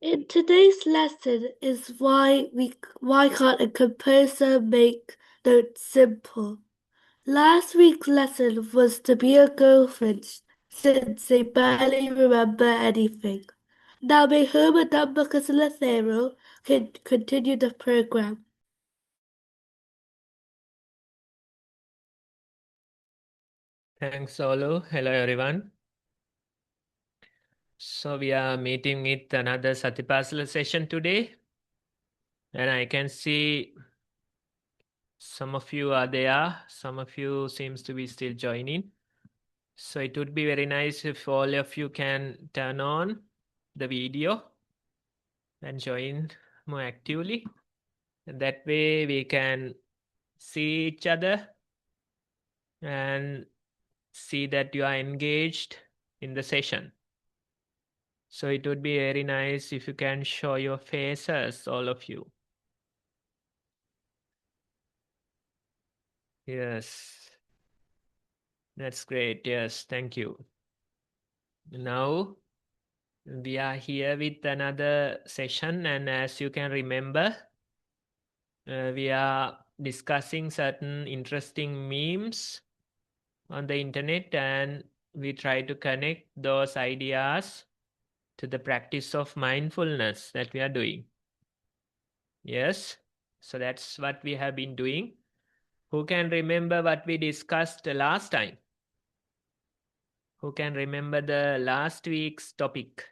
In today's lesson is why can't a composer make notes simple? Last week's lesson was to be a girlfriend since they barely remember anything. Now may Herman Dumbuckus and Lethero can continue the program. Thanks, Olu. Hello, everyone. So we are meeting with another SatiPasala session today. And I can see some of you are there. Some of you seems to be still joining. So it would be very nice if all of you can turn on the video and join more actively. And that way we can see each other and see that you are engaged in the session. So it would be very nice if you can show your faces, all of you. Yes, that's great. Yes, thank you. Now we are here with another session, and as you can remember, we are discussing certain interesting memes on the internet, and we try to connect those ideas to the practice of mindfulness that we are doing. Yes, so that's what we have been doing. Who can remember what we discussed last time? Who can remember the last week's topic?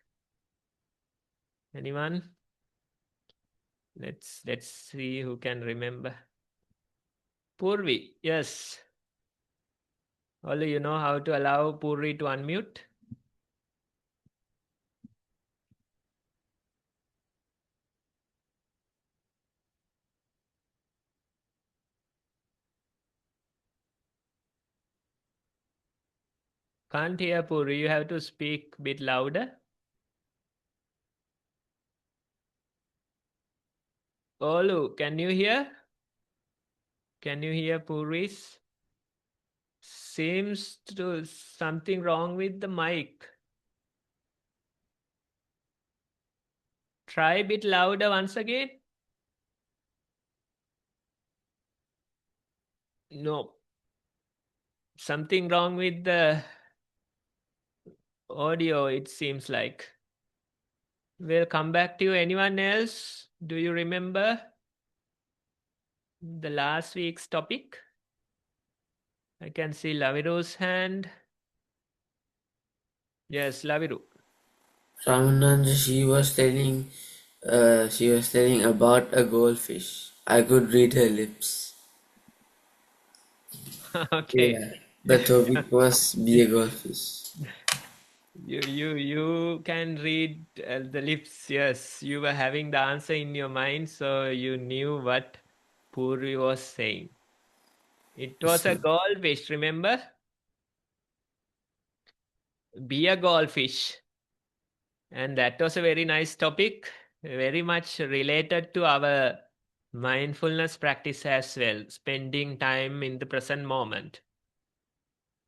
Anyone? Let's see who can remember. Purvi, yes. Only you know how to allow Purvi to unmute? Can't hear Purvi. You have to speak a bit louder. Olu, can you hear? Can you hear Purvi's? Seems to something wrong with the mic. Try a bit louder once again. No. Something wrong with the audio, it seems like. We'll come back to you. Anyone else? Do you remember? the last week's topic? I can see Laviru's hand. Yes, Laviru. Ramananda, she was telling about a goldfish. I could read her lips. Okay. Yeah, the topic was be a goldfish. You can read the lips. Yes, you were having the answer in your mind, so you knew what Purvi was saying. It was a So, goldfish, remember? Be a goldfish. And that was a very nice topic, very much related to our mindfulness practice as well, spending time in the present moment.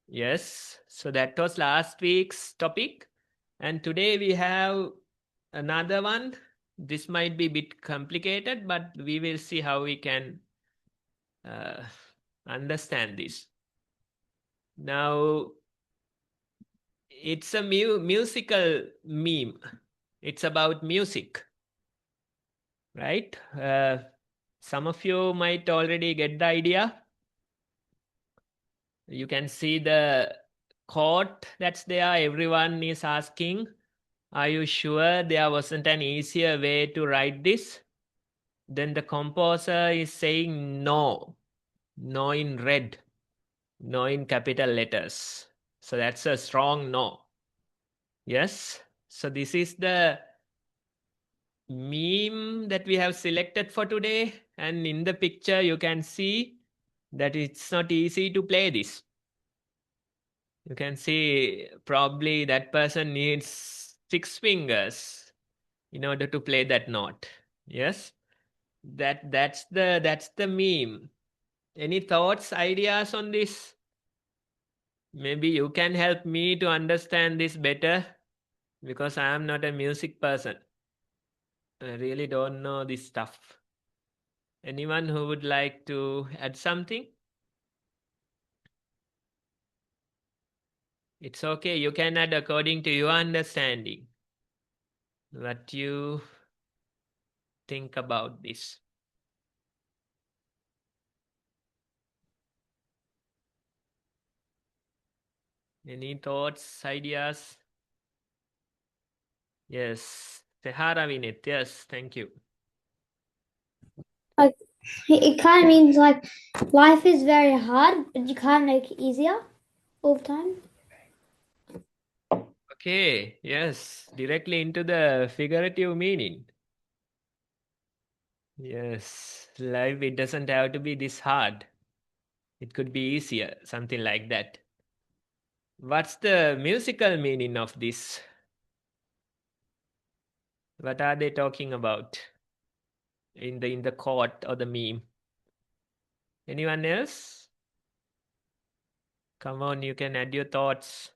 Yes, so that was last week's topic. And today we have another one. This might be a bit complicated, but we will see how we can uh, understand this. Now, it's a musical meme. It's about music, right? Some of you might already get the idea. You can see the quote that's there. Everyone is asking, are you sure there wasn't an easier way to write this? Then the composer is saying no, no in red, no in capital letters. So that's a strong no. Yes. So this is the meme that we have selected for today. And in the picture, you can see that it's not easy to play this. You can see probably that person needs 6 fingers in order to play that note. Yes. That's the meme. Any thoughts, ideas on this? Maybe you can help me to understand this better because I am not a music person. I really don't know this stuff. Anyone who would like to add something? It's okay. You can add according to your understanding. What you think about this. Any thoughts, ideas? Yes. Sehara Vinit. Yes, thank you. Like, it kind of means like life is very hard, but you can't make it easier all the time. Okay, yes, directly into the figurative meaning. Yes, life, it doesn't have to be this hard. It could be easier, something like that. What's the musical meaning of this? What are they talking about in the quote or the meme? Anyone else? Come on, you can add your thoughts.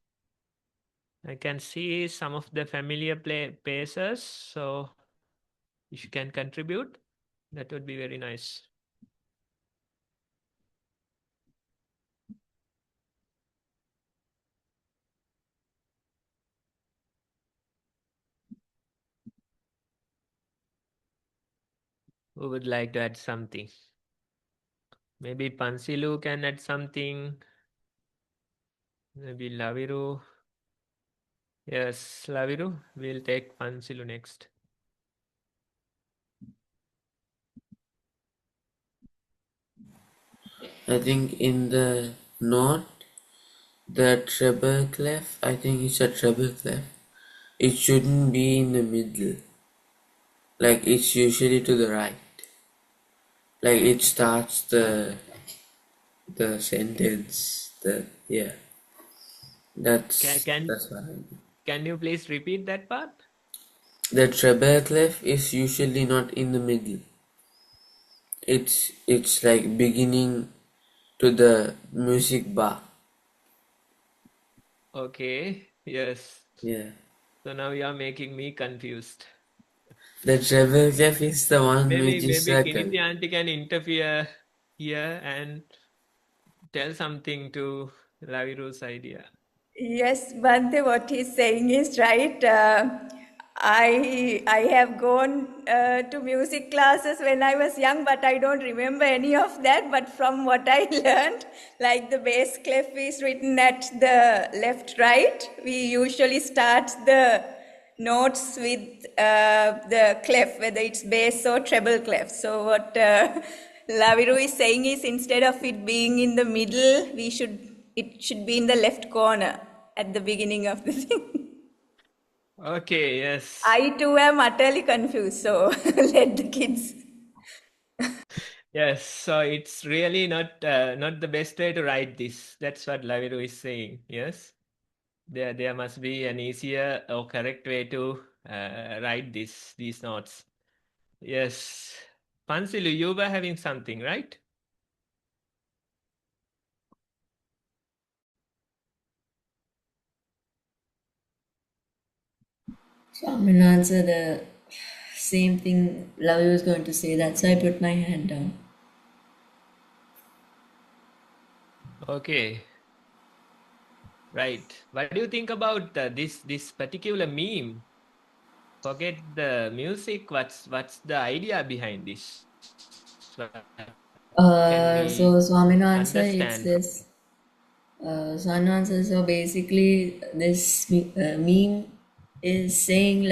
I can see some of the familiar places, so if you can contribute, that would be very nice. Who would like to add something? Maybe Pansilu can add something. Maybe Laviru. Yes, Laviru. We'll take Pansilu next. I think in the note, the treble clef, I think it's a treble clef. It shouldn't be in the middle. Like it's usually to the right. Like it starts the sentence. Yeah. Can, That's what I mean. can you please repeat that part? The treble clef is usually not in the middle. It's like beginning to the music bar. Okay, yes. Yeah. So now you are making me confused. The treble clef is the one which is Maybe circle. Kiniti auntie can interfere here and tell something to Laviru's idea. Yes, Bante, what he's saying is right. I have gone to music classes when I was young, but I don't remember any of that. But from what I learned, like the bass clef is written at the left, right. We usually start the notes with the clef, whether it's bass or treble clef. So what Laviru is saying is, instead of it being in the middle, it should be in the left corner at the beginning of the thing. Okay, yes. I too am utterly confused, so let the kids. Yes, so it's really not not the best way to write this. That's what Laviru is saying. Yes, there must be an easier or correct way to write these notes. Yes, Pansilu, you were having something, right? So I'm going to answer the same thing Lavi was going to say. That's why I put my hand down. Okay, right. What do you think about this particular meme? Forget the music. What's the idea behind this? What can we So I'm going to answer it's understand from this. So I'm going to answer. So basically, this meme is saying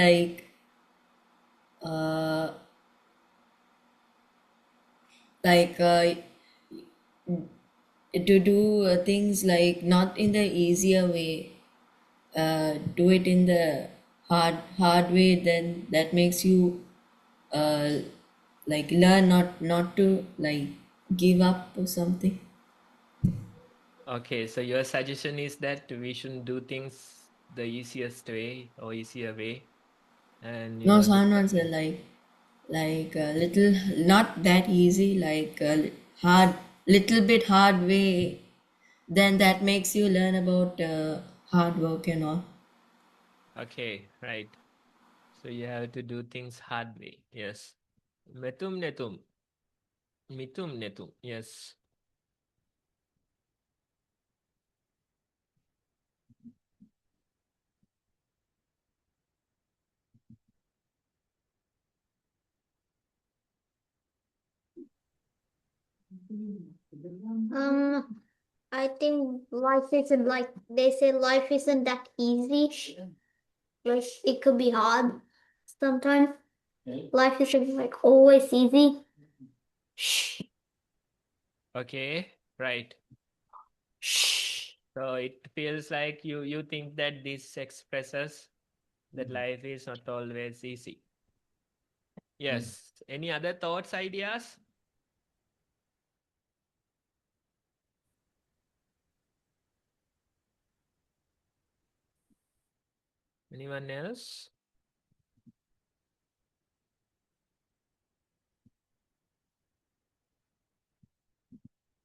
uh, like to do things like not in the easier way, do it in the hard way. Then that makes you uh, like learn not to like give up or something. Okay, so your suggestion is that we shouldn't do things the easiest way or easier way, and No, so I'm not saying like a little not that easy, like a hard little bit hard way. Then that makes you learn about hard work and all. okay, right. So you have to do things hard way. Yes. Metum netum. Mitum netum. Yes. I think life isn't like they say life isn't that easy. Like it could be hard sometimes. Life isn't like always easy. Okay, right. So it feels like you think that this expresses that life is not always easy. Yes. Any other thoughts, ideas? Anyone else?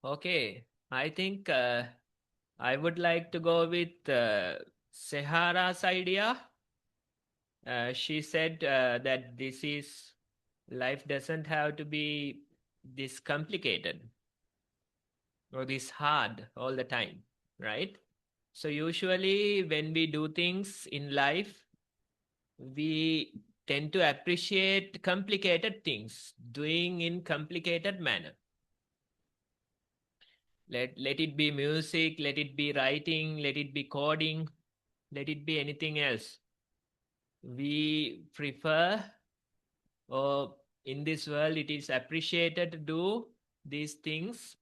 Okay, I think I would like to go with Sehara's idea. She said that life doesn't have to be this complicated or this hard all the time, right? So usually when we do things in life, we tend to appreciate complicated things, doing in complicated manner. Let it be music, let it be writing, let it be coding, let it be anything else. We prefer, or in this world, it is appreciated to do these things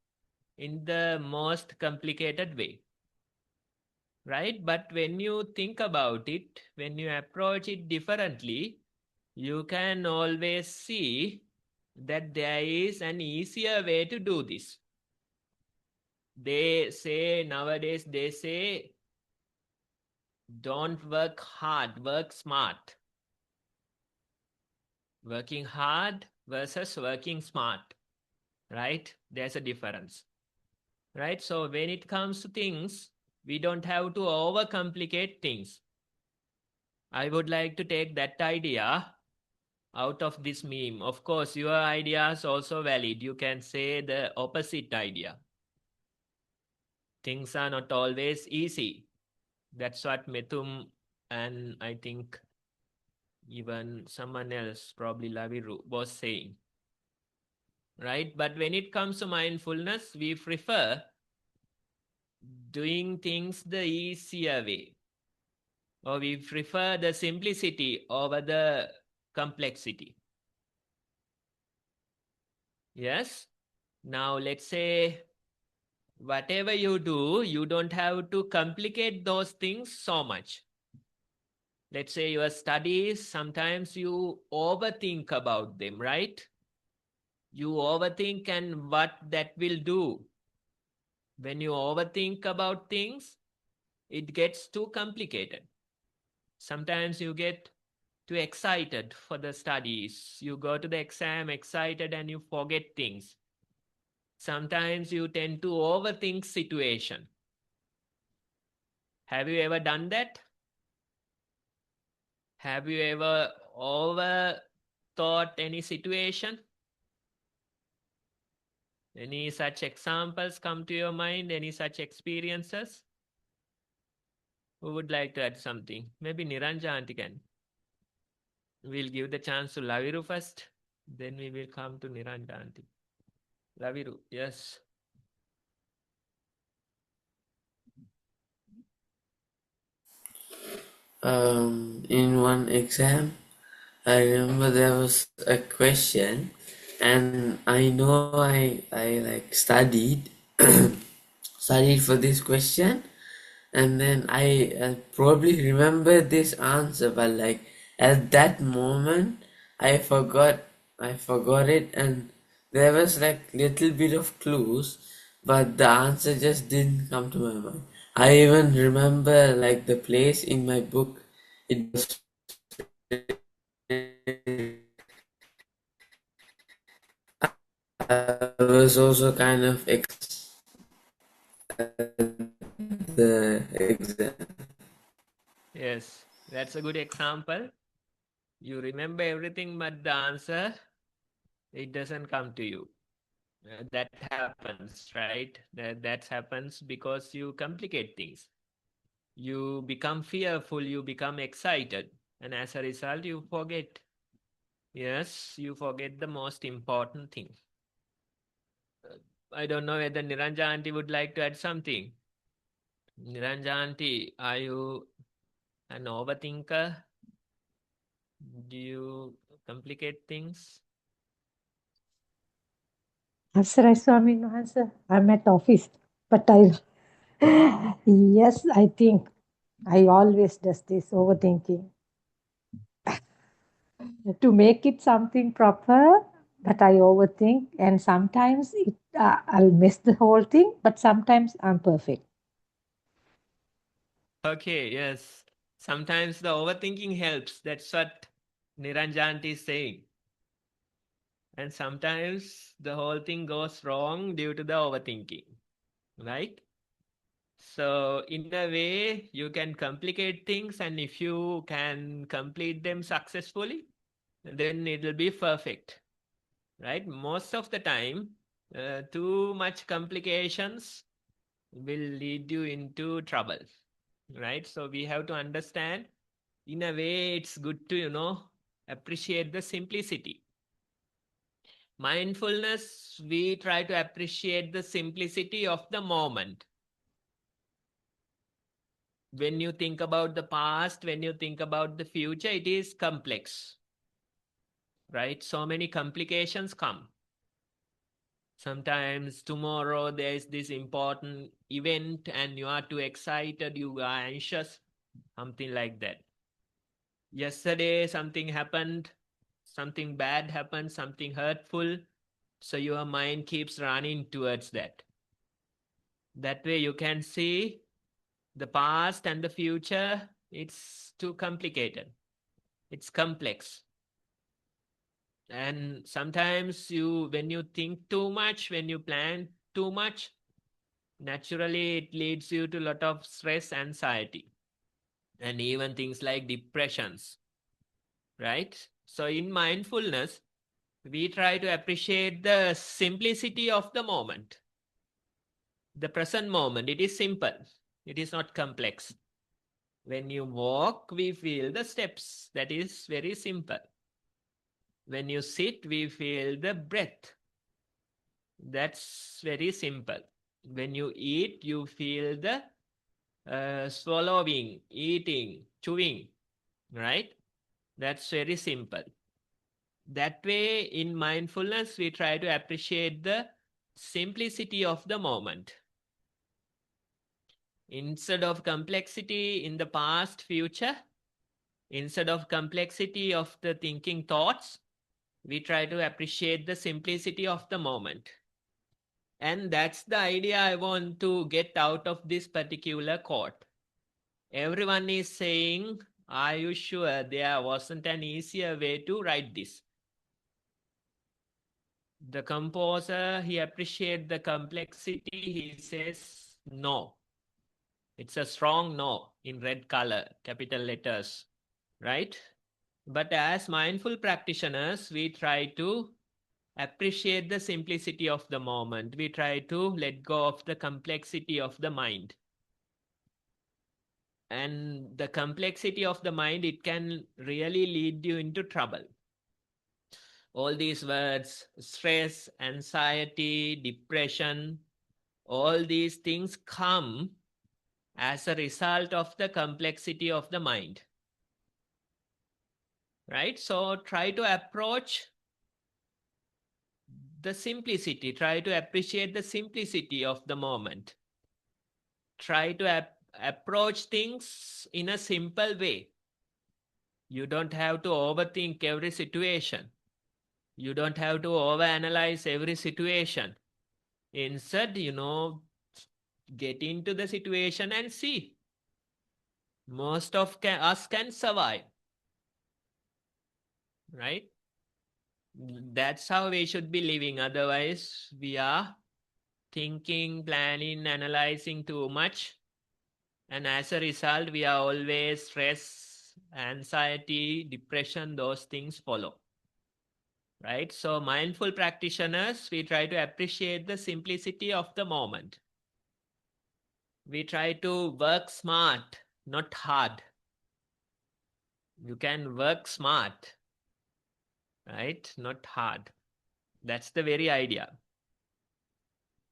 in the most complicated way, right? But when you think about it, when you approach it differently, you can always see that there is an easier way to do this. Nowadays, they say, don't work hard, work smart. Working hard versus working smart, right? There's a difference, right? So when it comes to things, we don't have to overcomplicate things. I would like to take that idea out of this meme. Of course, your idea is also valid. You can say the opposite idea. Things are not always easy. That's what Methum and I think even someone else, probably Laviru, was saying. Right? But when it comes to mindfulness, we prefer doing things the easier way, or we prefer the simplicity over the complexity. Yes? Now, let's say whatever you do, you don't have to complicate those things so much. Let's say your studies, sometimes you overthink about them, right? You overthink and what that will do. When you overthink about things, it gets too complicated. Sometimes you get too excited for the studies. You go to the exam excited and you forget things. Sometimes you tend to overthink situation. Have you ever done that? Have you ever overthought any situation? Any such examples come to your mind? Any such experiences? Who would like to add something? Maybe Niranja auntie can. We'll give the chance to Laviru first. Then we will come to Niranja auntie. Laviru, yes. In one exam, I remember there was a question, and I know I like studied studied for this question, and then I probably remember this answer, but like at that moment I forgot it, and there was like little bit of clues, but the answer just didn't come to my mind. I even remember like the place in my book. It was I was also kind of the exam. Yes, that's a good example. You remember everything, but the answer, it doesn't come to you. That happens, right? That happens because you complicate things. You become fearful, you become excited, and as a result, you forget. Yes, you forget the most important thing. I don't know whether Niranja auntie would like to add something. Niranja auntie, are you an overthinker? Do you complicate things? Asra Swami no answer. I'm at office, but I yes, I think I always does this overthinking to make it something proper. But I overthink, and sometimes I'll miss the whole thing. But sometimes I'm perfect. Okay, yes. Sometimes the overthinking helps. That's what Niranjant is saying. And sometimes the whole thing goes wrong due to the overthinking, right? So in a way, you can complicate things, and if you can complete them successfully, then it will be perfect, right? Most of the time, too much complications will lead you into trouble, right? So we have to understand, in a way, it's good to, appreciate the simplicity. Mindfulness, we try to appreciate the simplicity of the moment. When you think about the past, when you think about the future, it is complex, right? So many complications come. Sometimes tomorrow there is this important event and you are too excited, you are anxious, something like that. Yesterday something happened, something bad happened, something hurtful. So your mind keeps running towards that. That way you can see the past and the future, it's too complicated. It's complex. And sometimes when you think too much, when you plan too much, naturally it leads you to a lot of stress, anxiety, and even things like depressions, right? So in mindfulness, we try to appreciate the simplicity of the moment. The present moment, it is simple. It is not complex. When you walk, we feel the steps. That is very simple. When you sit, we feel the breath. That's very simple. When you eat, you feel the swallowing, eating, chewing, right? That's very simple. That way, in mindfulness, we try to appreciate the simplicity of the moment. Instead of complexity in the past, future, instead of complexity of the thinking thoughts, we try to appreciate the simplicity of the moment. And that's the idea I want to get out of this particular quote. Everyone is saying, are you sure there wasn't an easier way to write this? The composer, he appreciates the complexity. He says, no. It's a strong no in red color, capital letters, right? But as mindful practitioners, we try to appreciate the simplicity of the moment. We try to let go of the complexity of the mind. And the complexity of the mind, it can really lead you into trouble. All these words, stress, anxiety, depression, all these things come as a result of the complexity of the mind. Right? So try to approach the simplicity. Try to appreciate the simplicity of the moment. Try to approach things in a simple way. You don't have to overthink every situation. You don't have to overanalyze every situation. Instead, get into the situation and see. Most of us can survive. Right? That's how we should be living. Otherwise, we are thinking, planning, analyzing too much. And as a result, we are always stress, anxiety, depression, those things follow. Right? So mindful practitioners, we try to appreciate the simplicity of the moment. We try to work smart, not hard. You can work smart, right? Not hard. That's the very idea.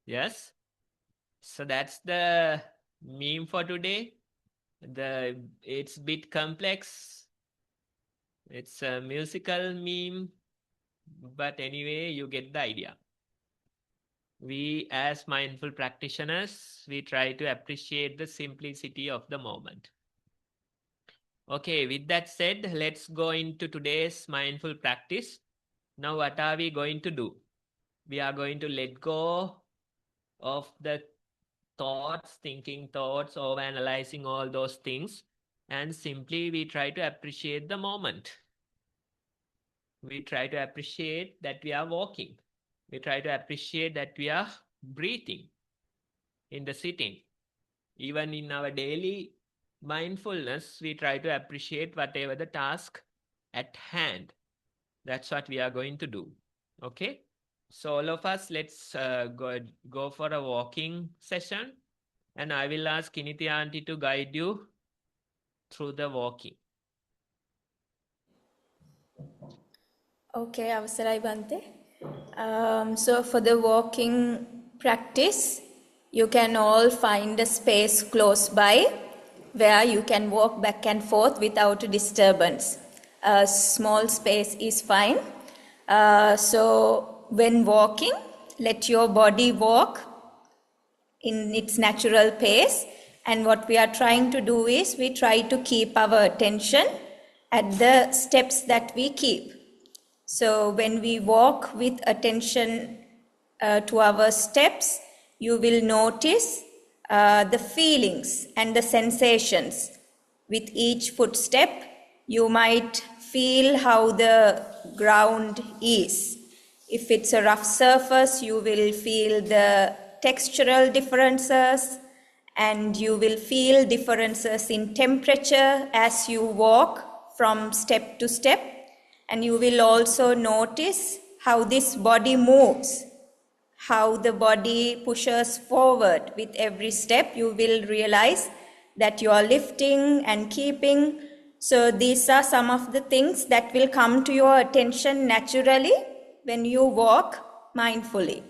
Yes? So that's the meme for today. It's a bit complex. It's a musical meme. But anyway, you get the idea. We, as mindful practitioners, we try to appreciate the simplicity of the moment. Okay, with that said, let's go into today's mindful practice. Now, what are we going to do? We are going to let go of the thoughts, thinking thoughts, overanalyzing all those things, and simply we try to appreciate the moment. We try to appreciate that we are walking. We try to appreciate that we are breathing in the sitting. Even in our daily mindfulness, we try to appreciate whatever the task at hand. That's what we are going to do. Okay? So all of us, let's go for a walking session. And I will ask Kiniti auntie to guide you through the walking. Okay, අවසරයි Bante. So for the walking practice, you can all find a space close by where you can walk back and forth without disturbance. A small space is fine. So when walking, let your body walk in its natural pace. And what we are trying to do is we try to keep our attention at the steps that we keep. So when we walk with attention to our steps, you will notice the feelings and the sensations. With each footstep, you might feel how the ground is. If it's a rough surface, you will feel the textural differences, and you will feel differences in temperature as you walk from step to step. And you will also notice how this body moves, how the body pushes forward with every step. You will realize that you are lifting and keeping. So these are some of the things that will come to your attention naturally when you walk mindfully.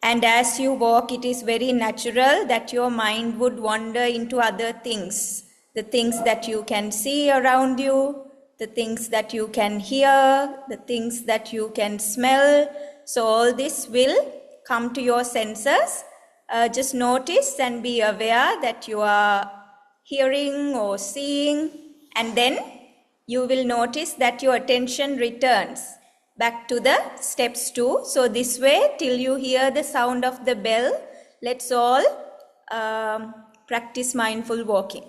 And as you walk, it is very natural that your mind would wander into other things, the things that you can see around you, the things that you can hear, the things that you can smell. So all this will come to your senses. Just notice and be aware that you are hearing or seeing, and then you will notice that your attention returns back to the steps 2. So this way, till you hear the sound of the bell, let's all practice mindful walking.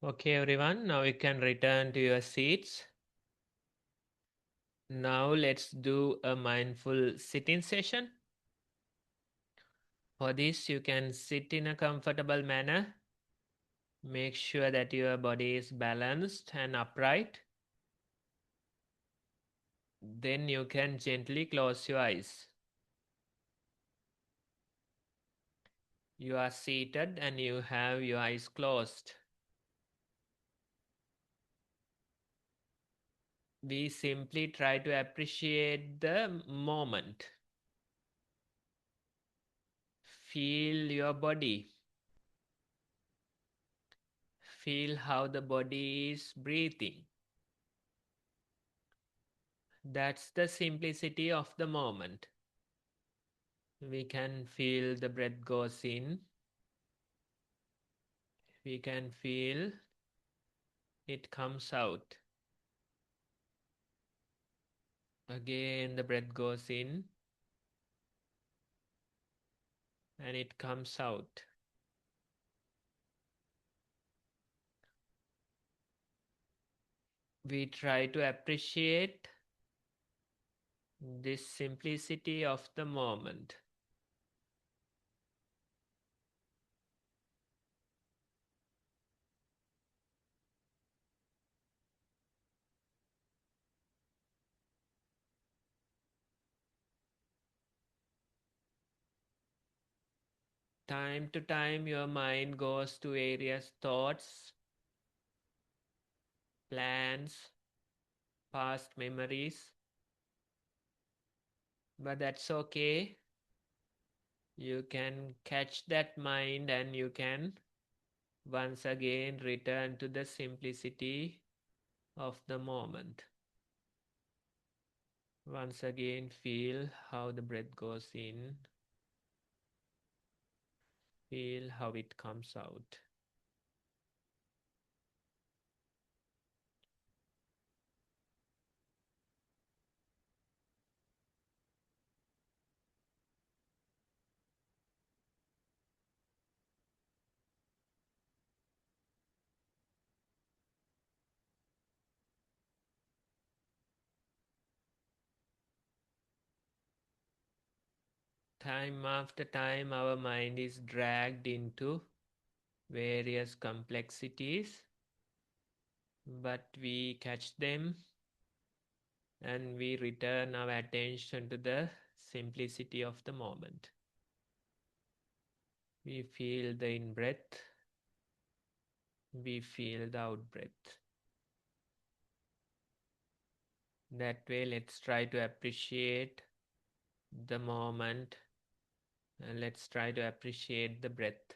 Okay, everyone, now you can return to your seats. Now let's do a mindful sitting session. For this, you can sit in a comfortable manner. Make sure that your body is balanced and upright. Then you can gently close your eyes. You are seated and you have your eyes closed. We simply try to appreciate the moment. Feel your body. Feel how the body is breathing. That's the simplicity of the moment. We can feel the breath goes in. We can feel it comes out. Again, the breath goes in and it comes out. We try to appreciate this simplicity of the moment. Time to time, your mind goes to various thoughts, plans, past memories. But that's okay. You can catch that mind and you can once again return to the simplicity of the moment. Once again, feel how the breath goes in. Feel how it comes out. Time after time, our mind is dragged into various complexities, but we catch them and we return our attention to the simplicity of the moment. We feel the in-breath, we feel the out-breath. That way, let's try to appreciate the moment and let's try to appreciate the breath.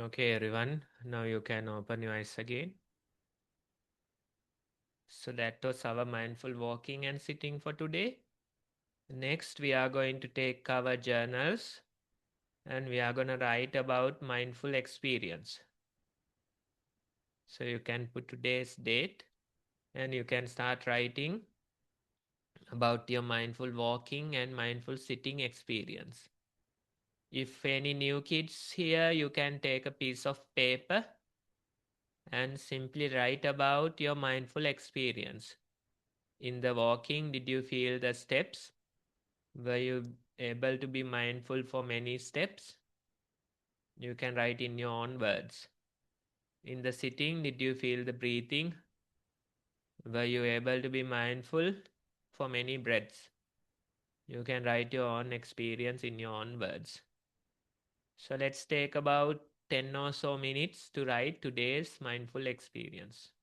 Okay, everyone. Now you can open your eyes again. So that was our mindful walking and sitting for today. Next, we are going to take our journals and we are going to write about mindful experience. So you can put today's date and you can start writing about your mindful walking and mindful sitting experience. If any new kids here, you can take a piece of paper and simply write about your mindful experience. In the walking, did you feel the steps? Were you able to be mindful for many steps? You can write in your own words. In the sitting, did you feel the breathing? Were you able to be mindful for many breaths? You can write your own experience in your own words. So let's take about 10 or so minutes to write today's mindful experience.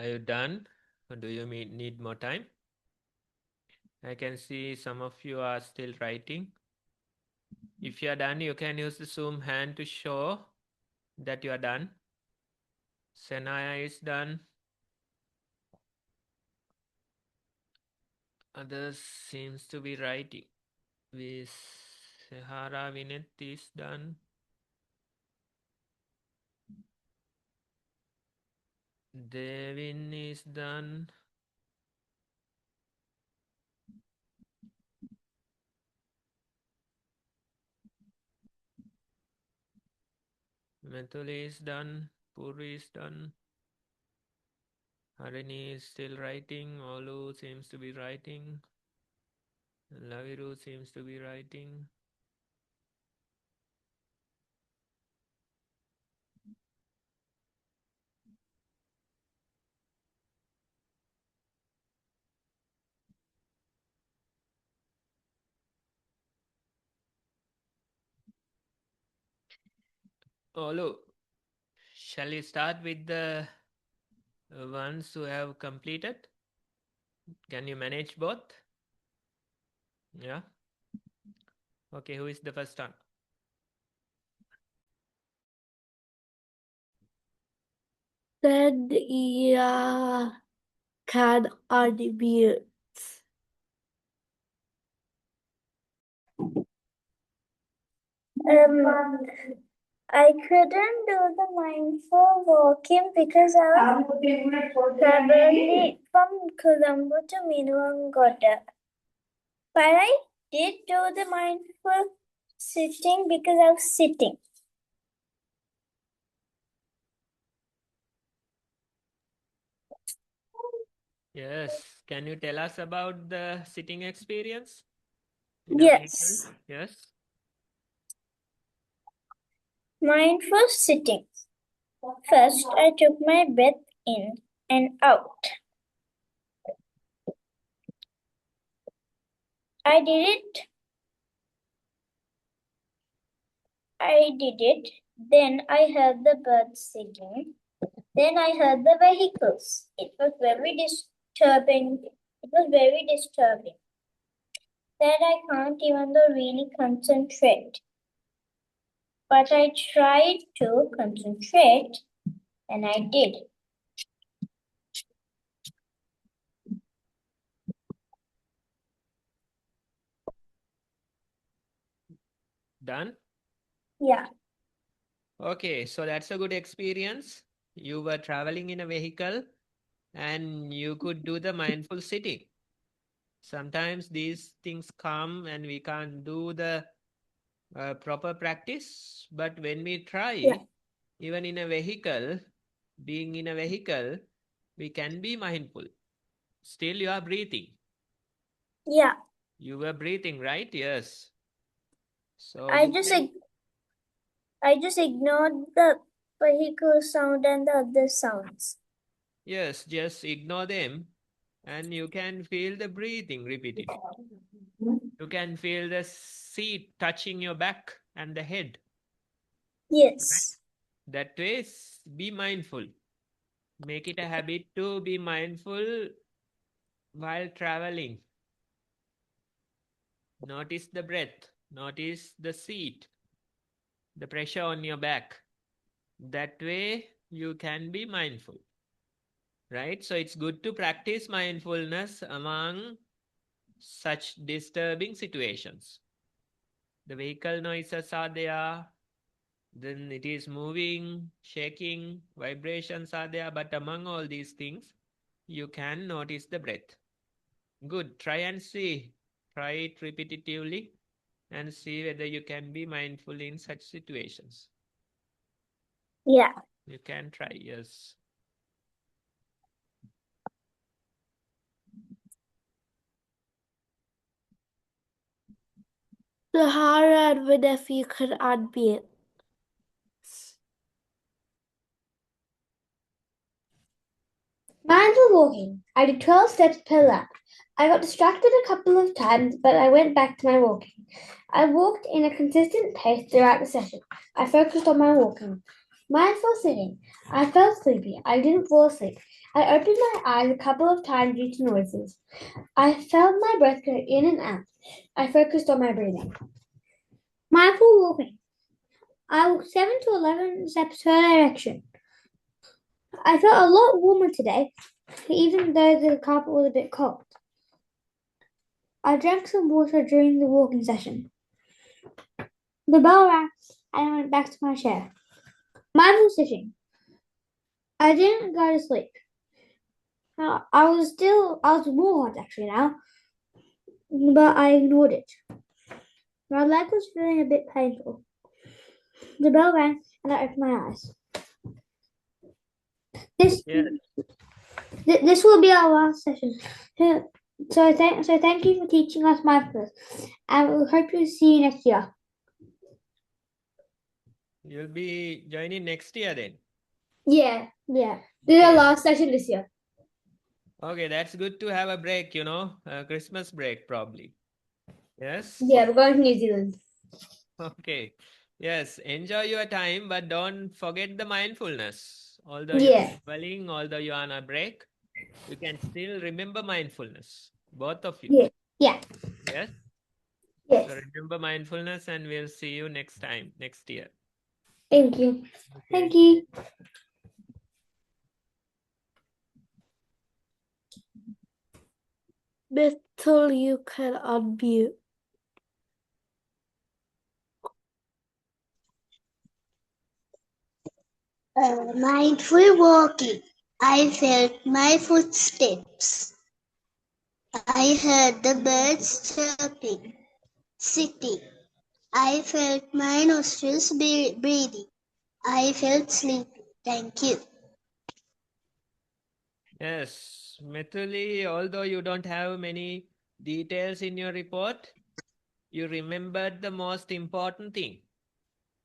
Are you done? Or do you need more time? I can see some of you are still writing. If you are done, you can use the Zoom hand to show that you are done. Senaya is done. Others seems to be writing. Sahara Vinet is done. Devin is done. Methuli is done. Puri is done. Harini is still writing. Olu seems to be writing. Laviru seems to be writing. Olu, shall we start with the ones who have completed? Can you manage both? Yeah. Okay, who is the first one? Then you can unmute. I couldn't do the mindful walking because I was traveling from Colombo to Minuangoda. But I did do the mindful sitting because I was sitting. Yes. Can you tell us about the sitting experience? Yes. Yes. Mindful sitting. First, I took my breath in and out. I did it. Then I heard the birds singing. Then I heard the vehicles. It was very disturbing. That I can't even really concentrate. But I tried to concentrate, and I did. Done? Yeah. Okay, so that's a good experience. You were traveling in a vehicle and you could do the mindful sitting. Sometimes these things come and we can't do the proper practice, but when we try, even in a vehicle, being in a vehicle, we can be mindful. Still you are breathing. Yeah. You were breathing, right? Yes. So I just ignored the vehicle sound and the other sounds. yes, just ignore them and you can feel the breathing repeatedly. You can feel the seat touching your back and the head. Yes. That way, be mindful. Make it a habit to be mindful while traveling. Notice the breath. Notice the seat. The pressure on your back. That way, you can be mindful. Right? So it's good to practice mindfulness among such disturbing situations. The vehicle noises are there. Then it is moving, shaking, vibrations are there. But among all these things, you can notice the breath. Good. Try and see. Try it repetitively and see whether you can be mindful in such situations. Yeah. You can try, yes. Sahara and if you could unmute. Mindful walking. I did 12 steps per lap. I got distracted a couple of times, but I went back to my walking. I walked in a consistent pace throughout the session. I focused on my walking. Mindful sitting. I felt sleepy. I didn't fall asleep. I opened my eyes a couple of times due to noises. I felt my breath go in and out. I focused on my breathing. Mindful walking. I walked 7 to 11 steps per direction. I felt a lot warmer today, even though the carpet was a bit cold. I drank some water during the walking session. The bell rang and I went back to my chair. Mindful sitting. I didn't go to sleep. I was more hot actually now, but I ignored it. My leg was feeling a bit painful. The bell rang and I opened my eyes. This will be our last session. So thank you for teaching us mindfulness, and we hope to see you next year. You'll be joining next year then? Yeah. This is our last session this year. Okay, that's good to have a break, a Christmas break probably. Yes? Yeah, we're going to New Zealand. Okay. Yes, enjoy your time, but don't forget the mindfulness. Although Yeah. you're traveling, although you're on a break, you can still remember mindfulness. Both of you. Yeah. Yes? Yes. So remember mindfulness and we'll see you next time, next year. Thank you. Okay. Thank you. Little, you can unmute. Mindful walking. I felt my footsteps. I heard the birds chirping. Sitting. I felt my nostrils breathing. I felt sleepy. Thank you. Yes, Mithuli, although you don't have many details in your report, you remembered the most important thing.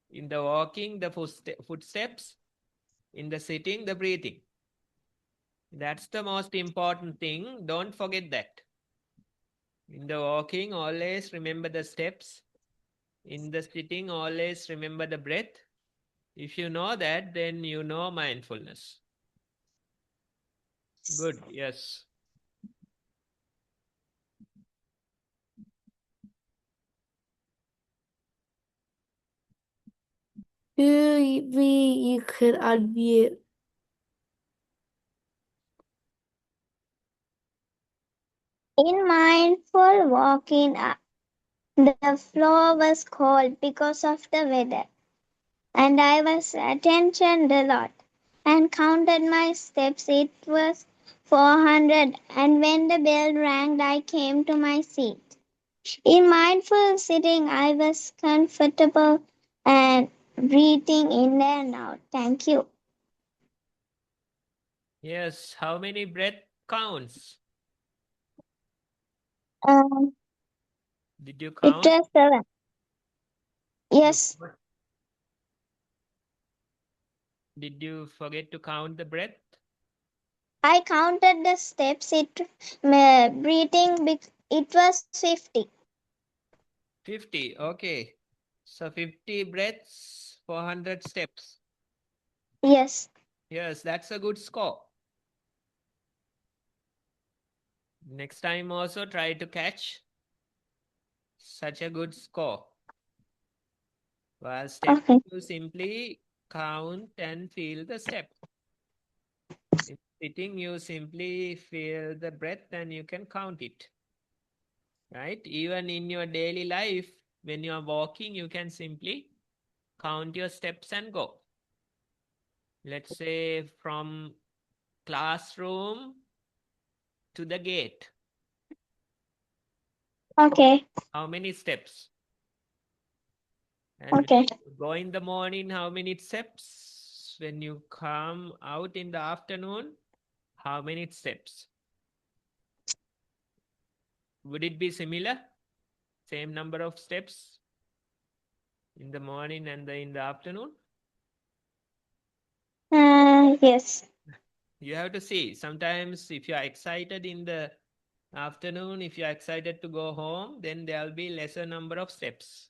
In the walking, the footsteps. In the sitting, the breathing. That's the most important thing. Don't forget that. In the walking, always remember the steps. In the sitting, always remember the breath. If you know that, then you know mindfulness. Good, yes. You can unmute. In mindful walking, the floor was cold because of the weather, and I was attentioned a lot and counted my steps. It was 400, and when the bell rang, I came to my seat. In mindful sitting, I was comfortable and breathing in and out. Thank you. Yes, how many breath counts? Did you It count? was 7. Yes. Did you forget to count the breath? I counted the steps. Breathing, it was 50. 50, okay. So 50 breaths, 400 steps. Yes. Yes, that's a good score. Next time also try to catch such a good score. While stepping, you simply count and feel the step. In sitting, you simply feel the breath and you can count it. Right? Even in your daily life, when you are walking, you can simply count your steps and go. Let's say from classroom to the gate. Okay. How many steps? And okay. when you go in the morning, how many steps? When you come out in the afternoon, how many steps? Would it be similar? Same number of steps in the morning and in the afternoon? Yes. You have to see. Sometimes if you are excited in the afternoon, if you are excited to go home, then there will be lesser number of steps.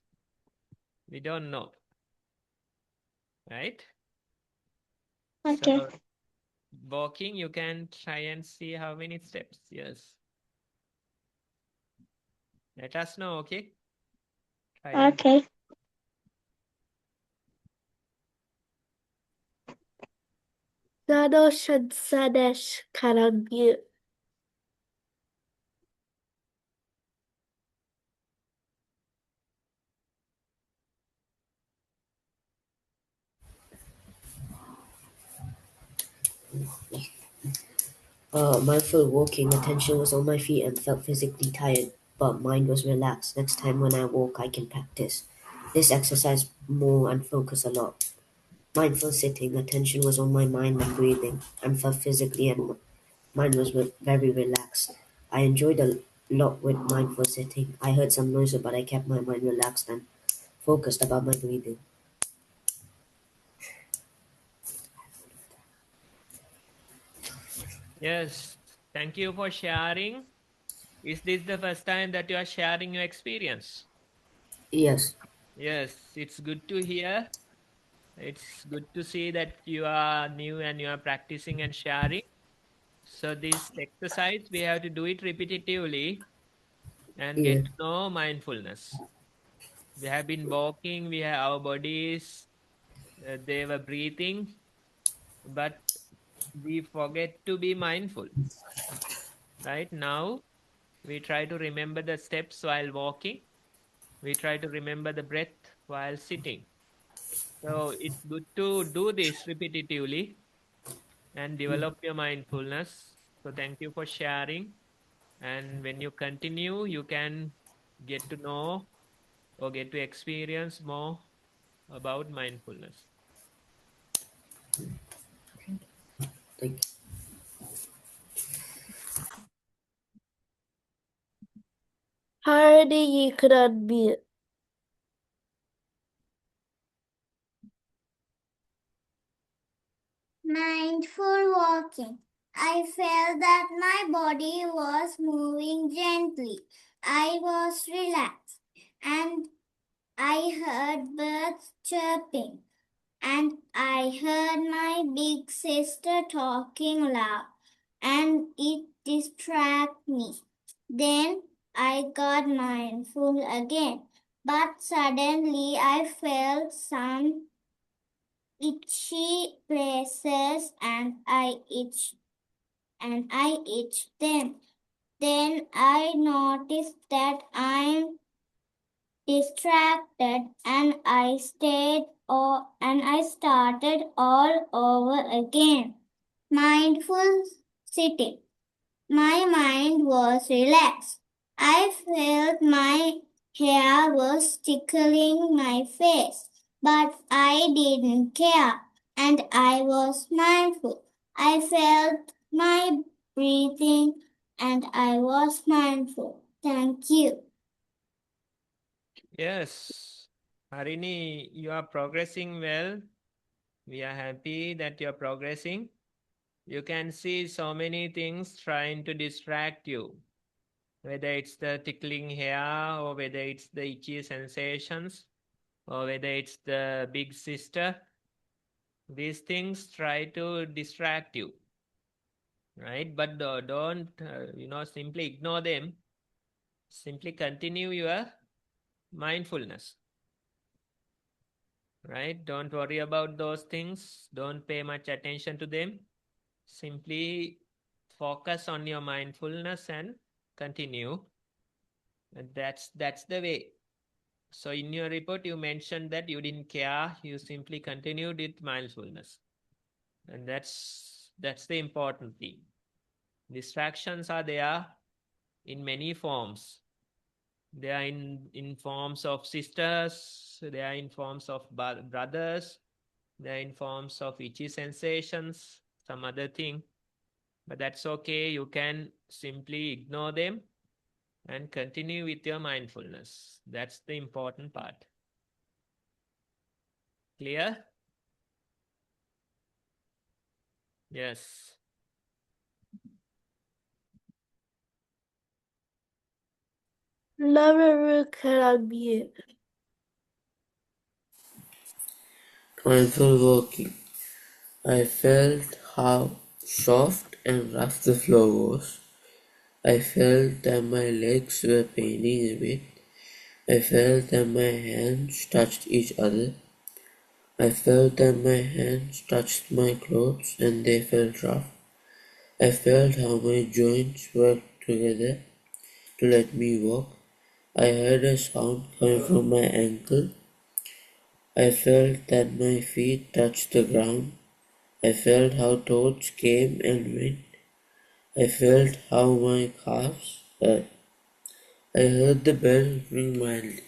We don't know. Right? Okay. So walking, you can try and see how many steps. Yes. Let us know, okay? Try and Okay. Dadosh and Sadesh can unmute. Mindful walking, attention was on my feet and felt physically tired, but mind was relaxed. Next time when I walk, I can practice this exercise more and focus a lot. Mindful sitting, attention was on my mind and breathing, and felt physically and mind was very relaxed. I enjoyed a lot with mindful sitting. I heard some noises, but I kept my mind relaxed and focused about my breathing. yes, thank you for sharing. Is this the first time that you are sharing your experience? Yes. Yes, it's good to hear. It's good to see that you are new and you are practicing and sharing. So this exercise, we have to do it repetitively and Yeah. get to know mindfulness. We have been walking, we have our bodies, they were breathing, but we forget to be mindful. Right now, we try to remember the steps while walking. We try to remember the breath while sitting. So it's good to do this repetitively and develop your mindfulness. So thank you for sharing. And when you continue, you can get to know or get to experience more about mindfulness. Thank you. Hardy, you could unmute. Mindful walking. I felt that my body was moving gently. I was relaxed and I heard birds chirping and I heard my big sister talking loud and it distracted me. Then I got mindful again, but suddenly I felt some itchy places and I itched them. Then I noticed that I'm distracted and I started all over again. Mindful sitting. My mind was relaxed. I felt my hair was tickling my face, but I didn't care and I was mindful. I felt my breathing and I was mindful. Thank you. Yes, Harini, you are progressing well. We are happy that you're progressing. You can see so many things trying to distract you, whether it's the tickling hair or whether it's the itchy sensations or whether it's the big sister. These things try to distract you, right? But don't, simply ignore them. Simply continue your mindfulness, right? Don't worry about those things. Don't pay much attention to them. Simply focus on your mindfulness and continue. And that's the way. So in your report, you mentioned that you didn't care. You simply continued with mindfulness, and that's the important thing. Distractions are there in many forms. They are in forms of sisters. They are in forms of brothers. They are in forms of itchy sensations. Some other thing. But that's okay. You can simply ignore them and continue with your mindfulness. That's the important part. Clear? Yes. Laura can unmute. Mindful walking. I felt how soft and rough the floor was. I felt that my legs were paining a bit. I felt that my hands touched each other. I felt that my hands touched my clothes and they felt rough. I felt how my joints worked together to let me walk. I heard a sound coming from my ankle. I felt that my feet touched the ground. I felt how thoughts came and went. I felt how my calves hurt. I heard the bell ring mildly.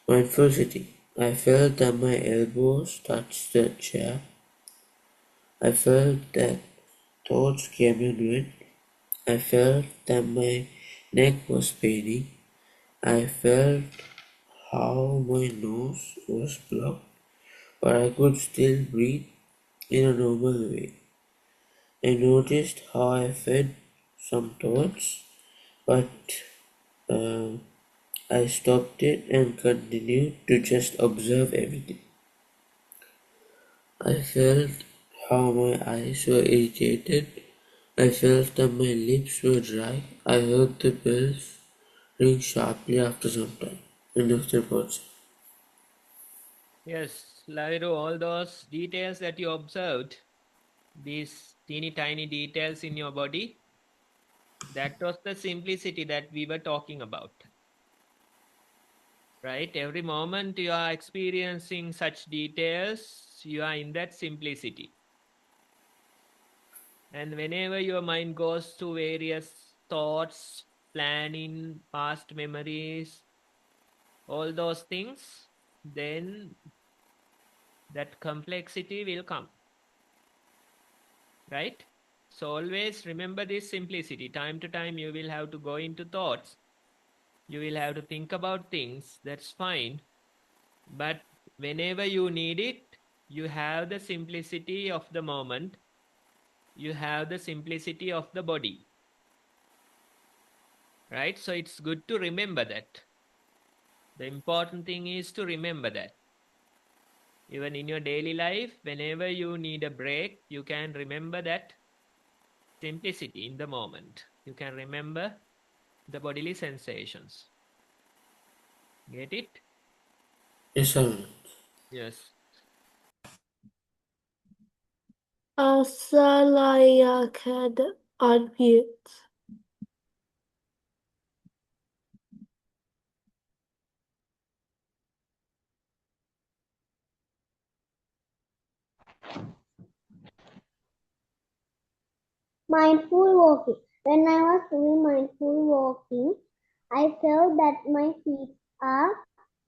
Mindful sitting. I felt that my elbows touched the chair. I felt that thoughts came and went. I felt that my neck was paining. I felt how my nose was blocked, but I could still breathe in a normal way. I noticed how I fed some thoughts, but uh, I stopped it and continued to just observe everything. I felt how my eyes were irritated. I felt that my lips were dry. I heard the bells ring sharply after some time. End of the podcast. Yes, Laviru, all those details that you observed, these teeny tiny details in your body, that was the simplicity that we were talking about. Right? Every moment you are experiencing such details, you are in that simplicity. And whenever your mind goes to various thoughts, planning, past memories, all those things, then that complexity will come. Right? So always remember this simplicity. Time to time, you will have to go into thoughts. You will have to think about things. That's fine. But whenever you need it, you have the simplicity of the moment. You have the simplicity of the body. Right? So it's good to remember that. The important thing is to remember that. Even in your daily life, whenever you need a break, you can remember that simplicity in the moment. You can remember the bodily sensations. Get it? Yes, sir. Yes. Pasala can unmute. Mindful walking. When I was doing mindful walking, I felt that my feet are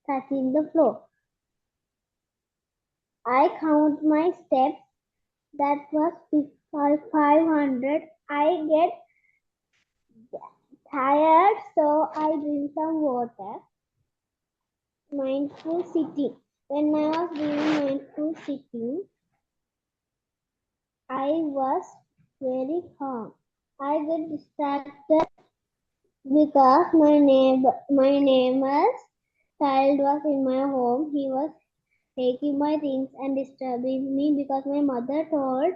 touching the floor. I count my steps. That was 500. I get tired, so I drink some water. Mindful sitting. When I was doing mindful sitting, I was very calm. I got distracted because my neighbor's child was in my home. He was taking my things and disturbing me because my mother told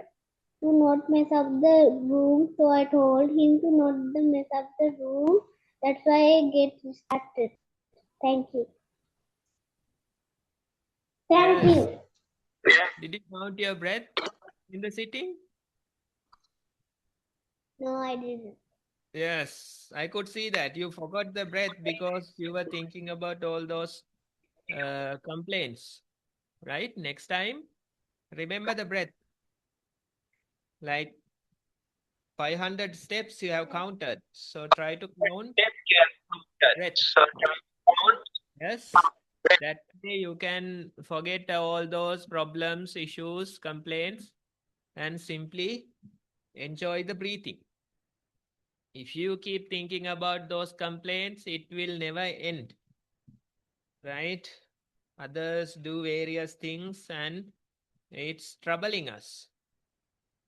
to not mess up the room. So I told him to not mess up the room. That's why I get distracted. Thank you. Thank Yes. you. Did you count your breath in the sitting? No, I didn't. Yes, I could see that. You forgot the breath because you were thinking about all those complaints, right? Next time, remember the breath. Like 500 steps you have counted. So try to count breath. Yes. That way you can forget all those problems, issues, complaints, and simply enjoy the breathing. If you keep thinking about those complaints, it will never end. Right? Others do various things and it's troubling us.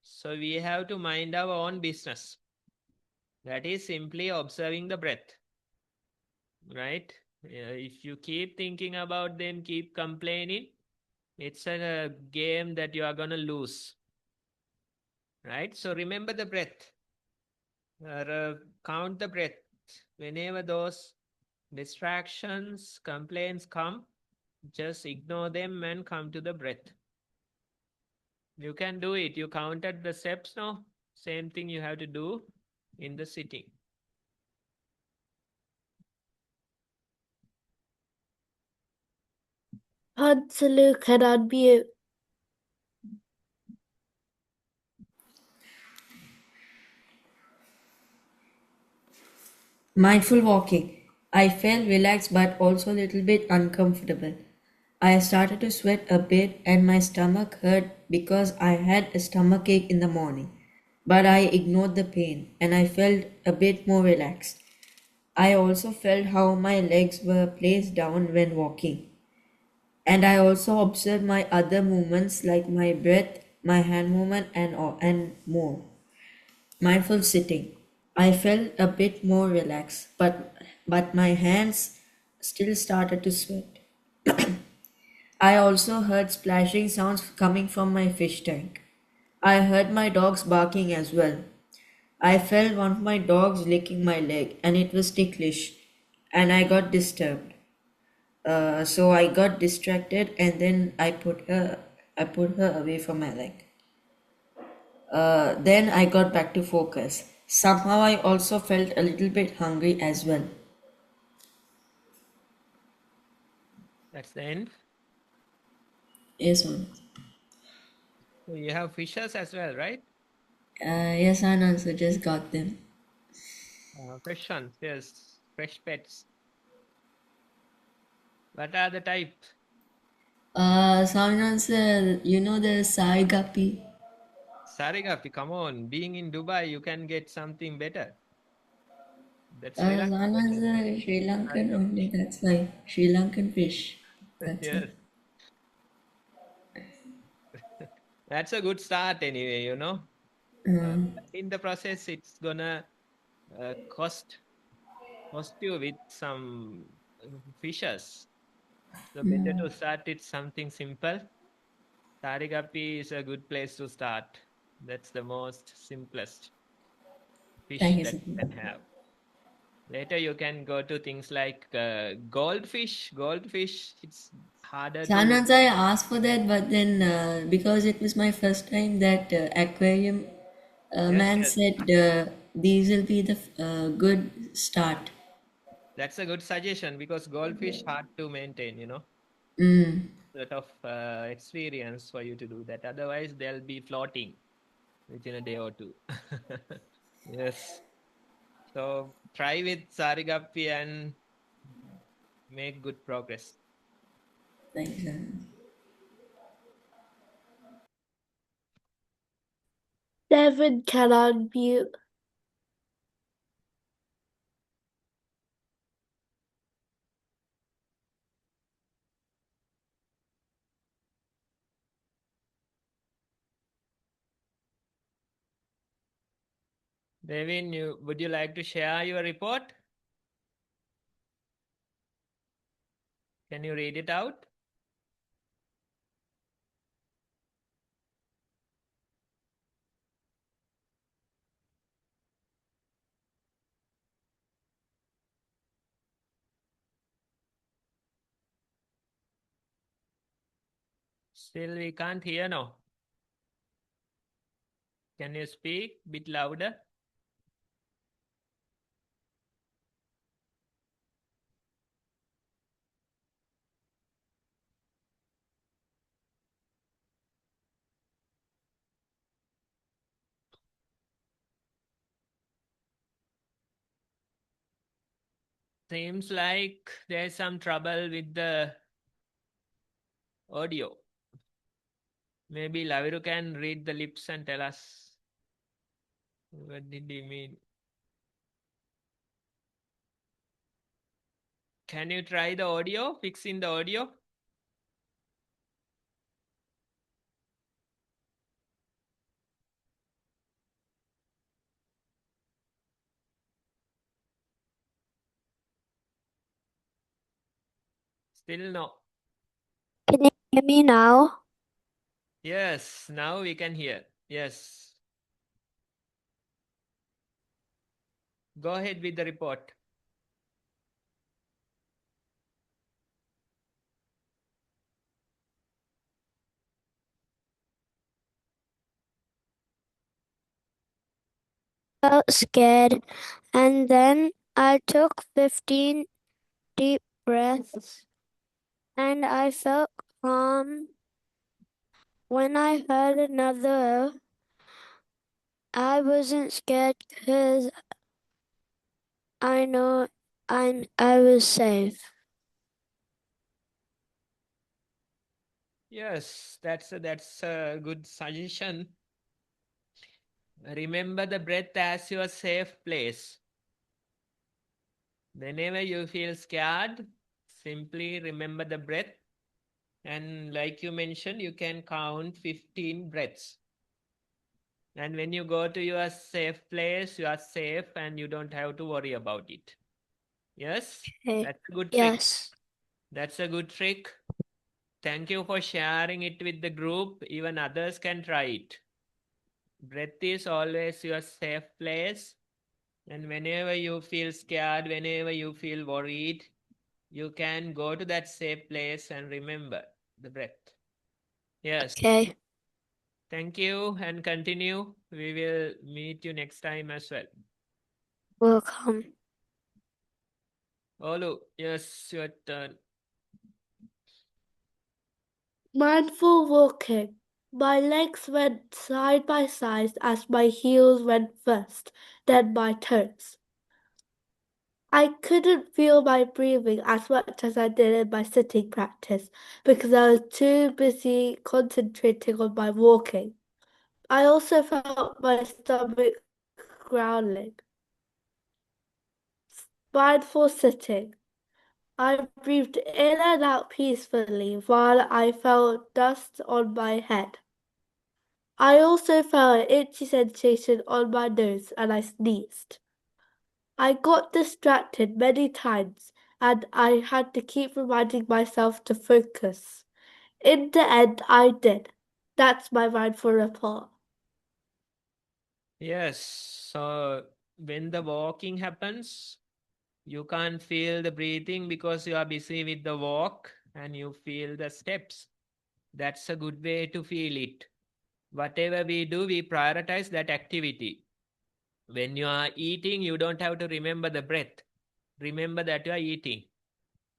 So we have to mind our own business. That is simply observing the breath. Right? If you keep thinking about them, keep complaining, It's a game that you are going to lose. Right? So remember the breath. Count the breath. Whenever those distractions, complaints come, just ignore them and come to the breath. You can do it. You counted the steps now. Same thing you have to do in the sitting. Pasala can unmute. Mindful walking. I felt relaxed but also a little bit uncomfortable. I started to sweat a bit and my stomach hurt because I had a stomachache in the morning. But I ignored the pain and I felt a bit more relaxed. I also felt how my legs were placed down when walking. And I also observed my other movements like my breath, my hand movement, and more. Mindful sitting. I felt a bit more relaxed, but my hands still started to sweat. I also heard splashing sounds coming from my fish tank. I heard my dogs barking as well. I felt one of my dogs licking my leg and it was ticklish and I got disturbed. So I got distracted and then I put her away from my leg. Then I got back to focus. Somehow I also felt a little bit hungry as well. That's the end. Yes, ma'am. So you have fishes as well, right? Yes, Anand, so just got them. Fresh ones, yes. Fresh pets. What are the type? Anand sir, you know the Sai Guppy? Sarigapi, come on. Being in Dubai, you can get something better. That's Sri Lankan Anand version. sir, Sri Lankan only, Sarigapi. that's why. Sri Lankan fish. That's why. Yes. That's a good start anyway, you know. In the process, it's gonna cost you with some fishes. So better to start with something simple. Sarigapi is a good place to start. That's the most simplest fish Thank you, that sir. you can have. Later, you can go to things like goldfish. Goldfish, it's harder to. Anand sir, I asked for that, but then because it was my first time, that aquarium Yes, man yes. said these will be the good start. That's a good suggestion because goldfish hard to maintain, you know. Mm, Sort of experience for you to do that. Otherwise, they'll be floating within a day or two. Yes. So try with Sarigappi and make good progress. thank you, sir. Devin can unmute. Devin, would you like to share your report? Can you read it out? Still, we can't hear now. Can you speak a bit louder? Seems like there's some trouble with the audio. Maybe Laviru can read the lips and tell us what did he mean. Can you try the audio, fixing the audio? Still no. Can you hear me now? Yes, now we can hear. Yes. Go ahead with the report. Felt scared, and then I took 15 deep breaths, and I felt calm. When I heard another, I wasn't scared because I know I was safe. Yes, that's a good suggestion. Remember the breath as your safe place. Whenever you feel scared, simply remember the breath. And like you mentioned, you can count 15 breaths. And when you go to your safe place, you are safe and you don't have to worry about it. Yes? Okay. That's a good trick. Yes. That's a good trick. Thank you for sharing it with the group. Even others can try it. Breath is always your safe place. And whenever you feel scared, whenever you feel worried, you can go to that safe place and remember the breath. Yes. Okay. Thank you and continue. We will meet you next time as well. Welcome. Olu, yes, your turn. Mindful walking. My legs went side by side as my heels went first, then my toes. I couldn't feel my breathing as much as I did in my sitting practice because I was too busy concentrating on my walking. I also felt my stomach growling. Mindful sitting. I breathed in and out peacefully while I felt dust on my head. I also felt an itchy sensation on my nose and I sneezed. I got distracted many times and I had to keep reminding myself to focus. In the end, I did. That's my mindful report. Yes, so when the walking happens, you can't feel the breathing because you are busy with the walk and you feel the steps. That's a good way to feel it. Whatever we do, we prioritize that activity. When you are eating, you don't have to remember the breath. Remember that you are eating.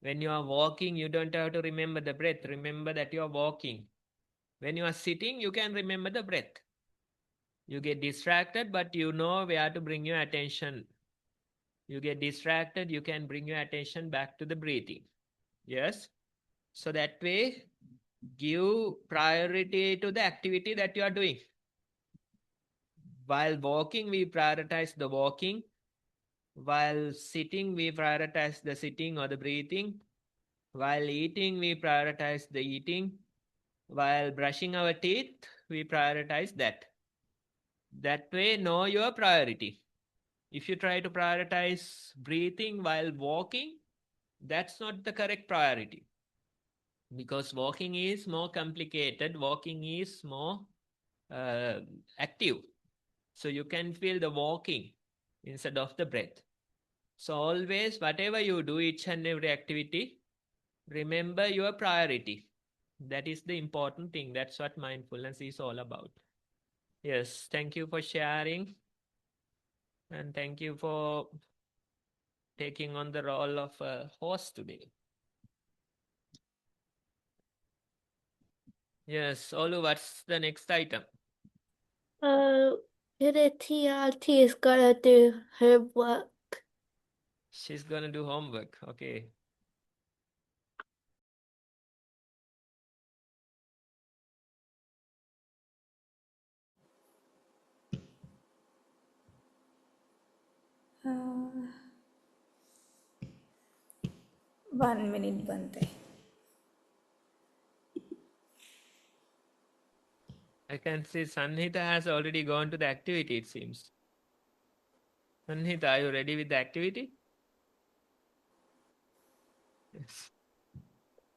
When you are walking, you don't have to remember the breath. Remember that you are walking. When you are sitting, you can remember the breath. You get distracted, but you know where to bring your attention. You get distracted, you can bring your attention back to the breathing. Yes? So that way, give priority to the activity that you are doing. While walking, we prioritize the walking. While sitting, we prioritize the sitting or the breathing. While eating, we prioritize the eating. While brushing our teeth, we prioritize that. That way, know your priority. If you try to prioritize breathing while walking, that's not the correct priority. Because walking is more complicated, walking is more active. So you can feel the walking instead of the breath. So always, whatever you do, each and every activity, remember your priority. That is the important thing. That's what mindfulness is all about. Yes, thank you for sharing. And thank you for taking on the role of a host today. Yes, Olu, what's the next item? TRT is gonna do homework. She's gonna do homework. Okay. Uh, 1 minute, Bante. I can see Sanhita has already gone to the activity, it seems. Sanhita, are you ready with the activity? Yes.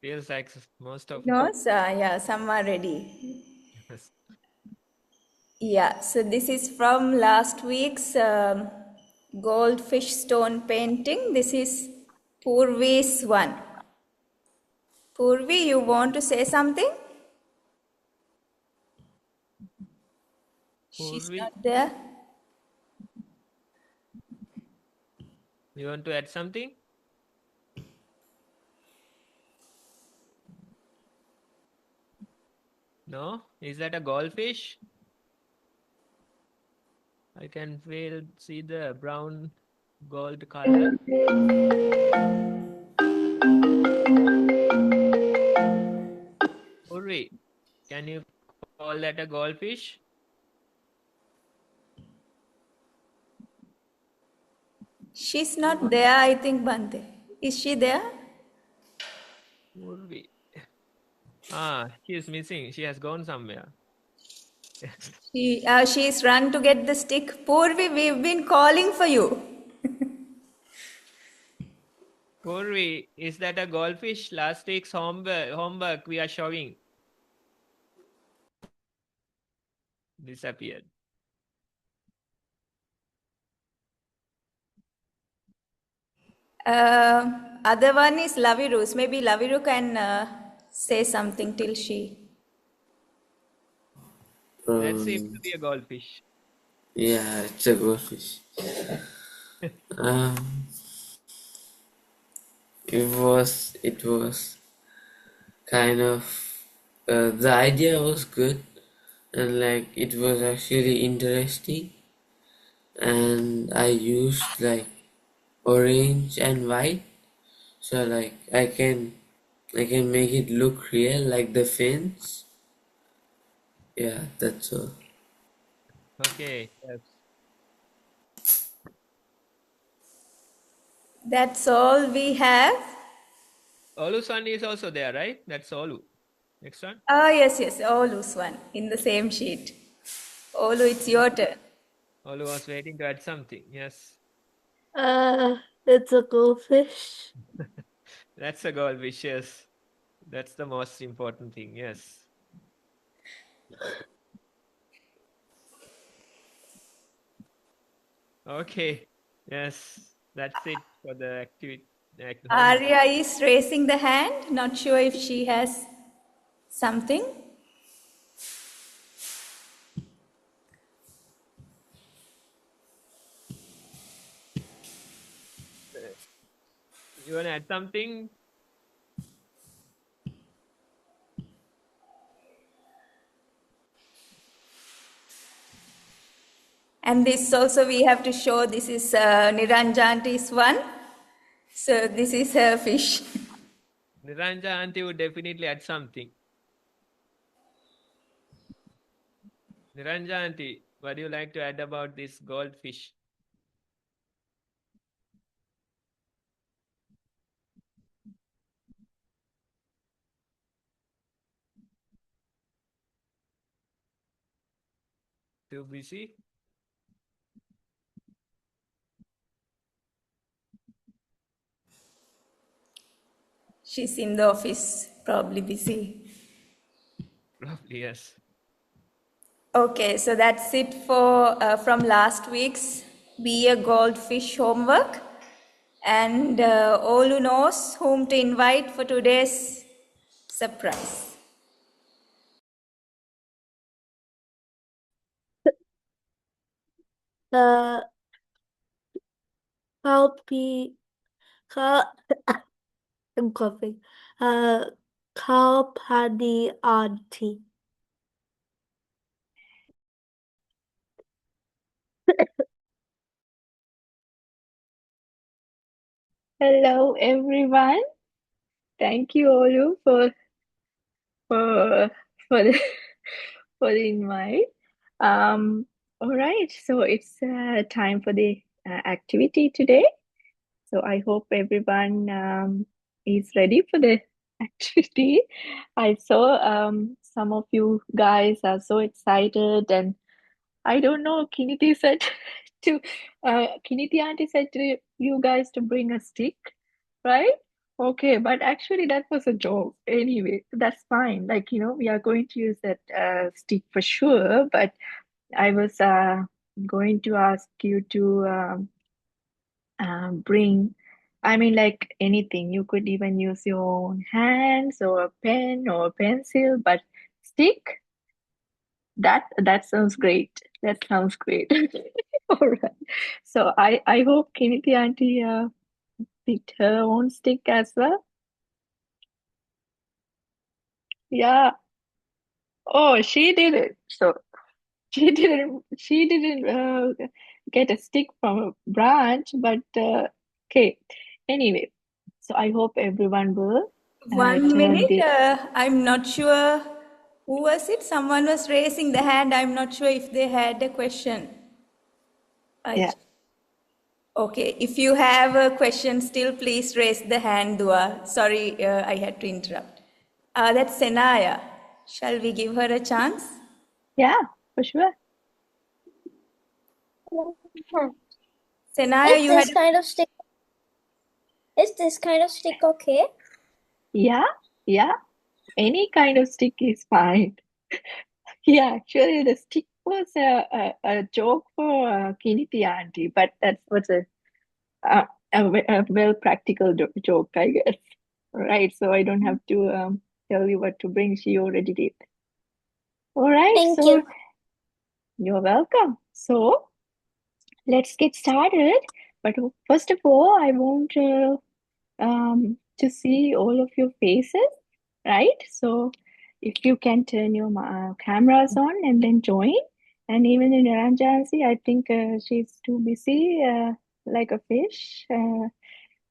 Feels like most of No, yeah, some are ready. us. Yeah, so this is from last week's goldfish stone painting. This is Purvi's one. Purvi, you want to say something? She's Purvi, not there. you want to add something? No? Is that a goldfish? I can see the brown gold color. Purvi, can you call that a goldfish? She's not there, I think, Bante. Is she there? Purvi. She is missing. She has gone somewhere. She's run to get the stick. Purvi, we've been calling for you. Purvi, is that a goldfish? Last week's homework we are showing. Disappeared. Other one is Lavirus. Maybe Laviru can say something till she. That seems to Um, be a goldfish. yeah, it's a goldfish. Um, it was kind of, the idea was good, and like it was actually interesting, and I used like orange and white, so like I can make it look real, like the fence. Yeah, that's all. Okay, yes. That's all we have. Olu's one is also there, right? That's Olu. Next one. Yes, Olu's one in the same sheet. Olu, it's your turn. Olu was waiting to add something. Yes. It's a goldfish. That's a goldfish, yes. That's the most important thing, yes. Okay. Yes. That's it for the activity. Homework. Arya is raising the hand. Not sure if she has something. You want to add something? And this also we have to show this is Niranjanti's one. So this is her fish. Niranja auntie would definitely add something. Niranja auntie, what do you like to add about this goldfish? Too busy? She's in the office, probably busy. Probably, yes. Okay, so that's it for from last week's Be a Goldfish homework. And all who knows whom to invite for today's surprise. The Kalpi, Kal, I'm coughing. Kalpadi auntie. Hello, everyone. Thank you, Olu, for the for the invite. All right, so it's time for the activity today. So I hope everyone is ready for the activity. I saw some of you guys are so excited, and I don't know. Kiniti said Kiniti auntie said to you guys to bring a stick, right? Okay, but actually that was a joke. Anyway, that's fine. Like, we are going to use that stick for sure, but I was going to ask you to bring, I mean, like anything. You could even use your own hands or a pen or a pencil, but stick, that sounds great. That sounds great. All right. So I hope Kiniti auntie picked her own stick as well. Yeah. Oh, she did it. So she didn't get a stick from a branch, but okay. Anyway, so I hope everyone will 1 turn minute. the I'm not sure who was it. Someone was raising the hand. I'm not sure if they had a question. yeah. Okay, if you have a question still, please raise the hand, Dua. Sorry, I had to interrupt. That's Senaya. Shall we give her a chance? Yeah, for sure. Senaya, Is you had this kind of stick? Is this kind of stick okay? Yeah, yeah. Any kind of stick is fine. Yeah, actually, the stick was a joke for Kiniti auntie, but that was a well practical joke, I guess. Right, so I don't have to tell you what to bring. She already did. All right, Thank so you. you're welcome. So let's get started. But first of all, I want to see all of your faces, right? So if you can turn your cameras on and then join. And even in Ranjansi, I think she's too busy, like a fish.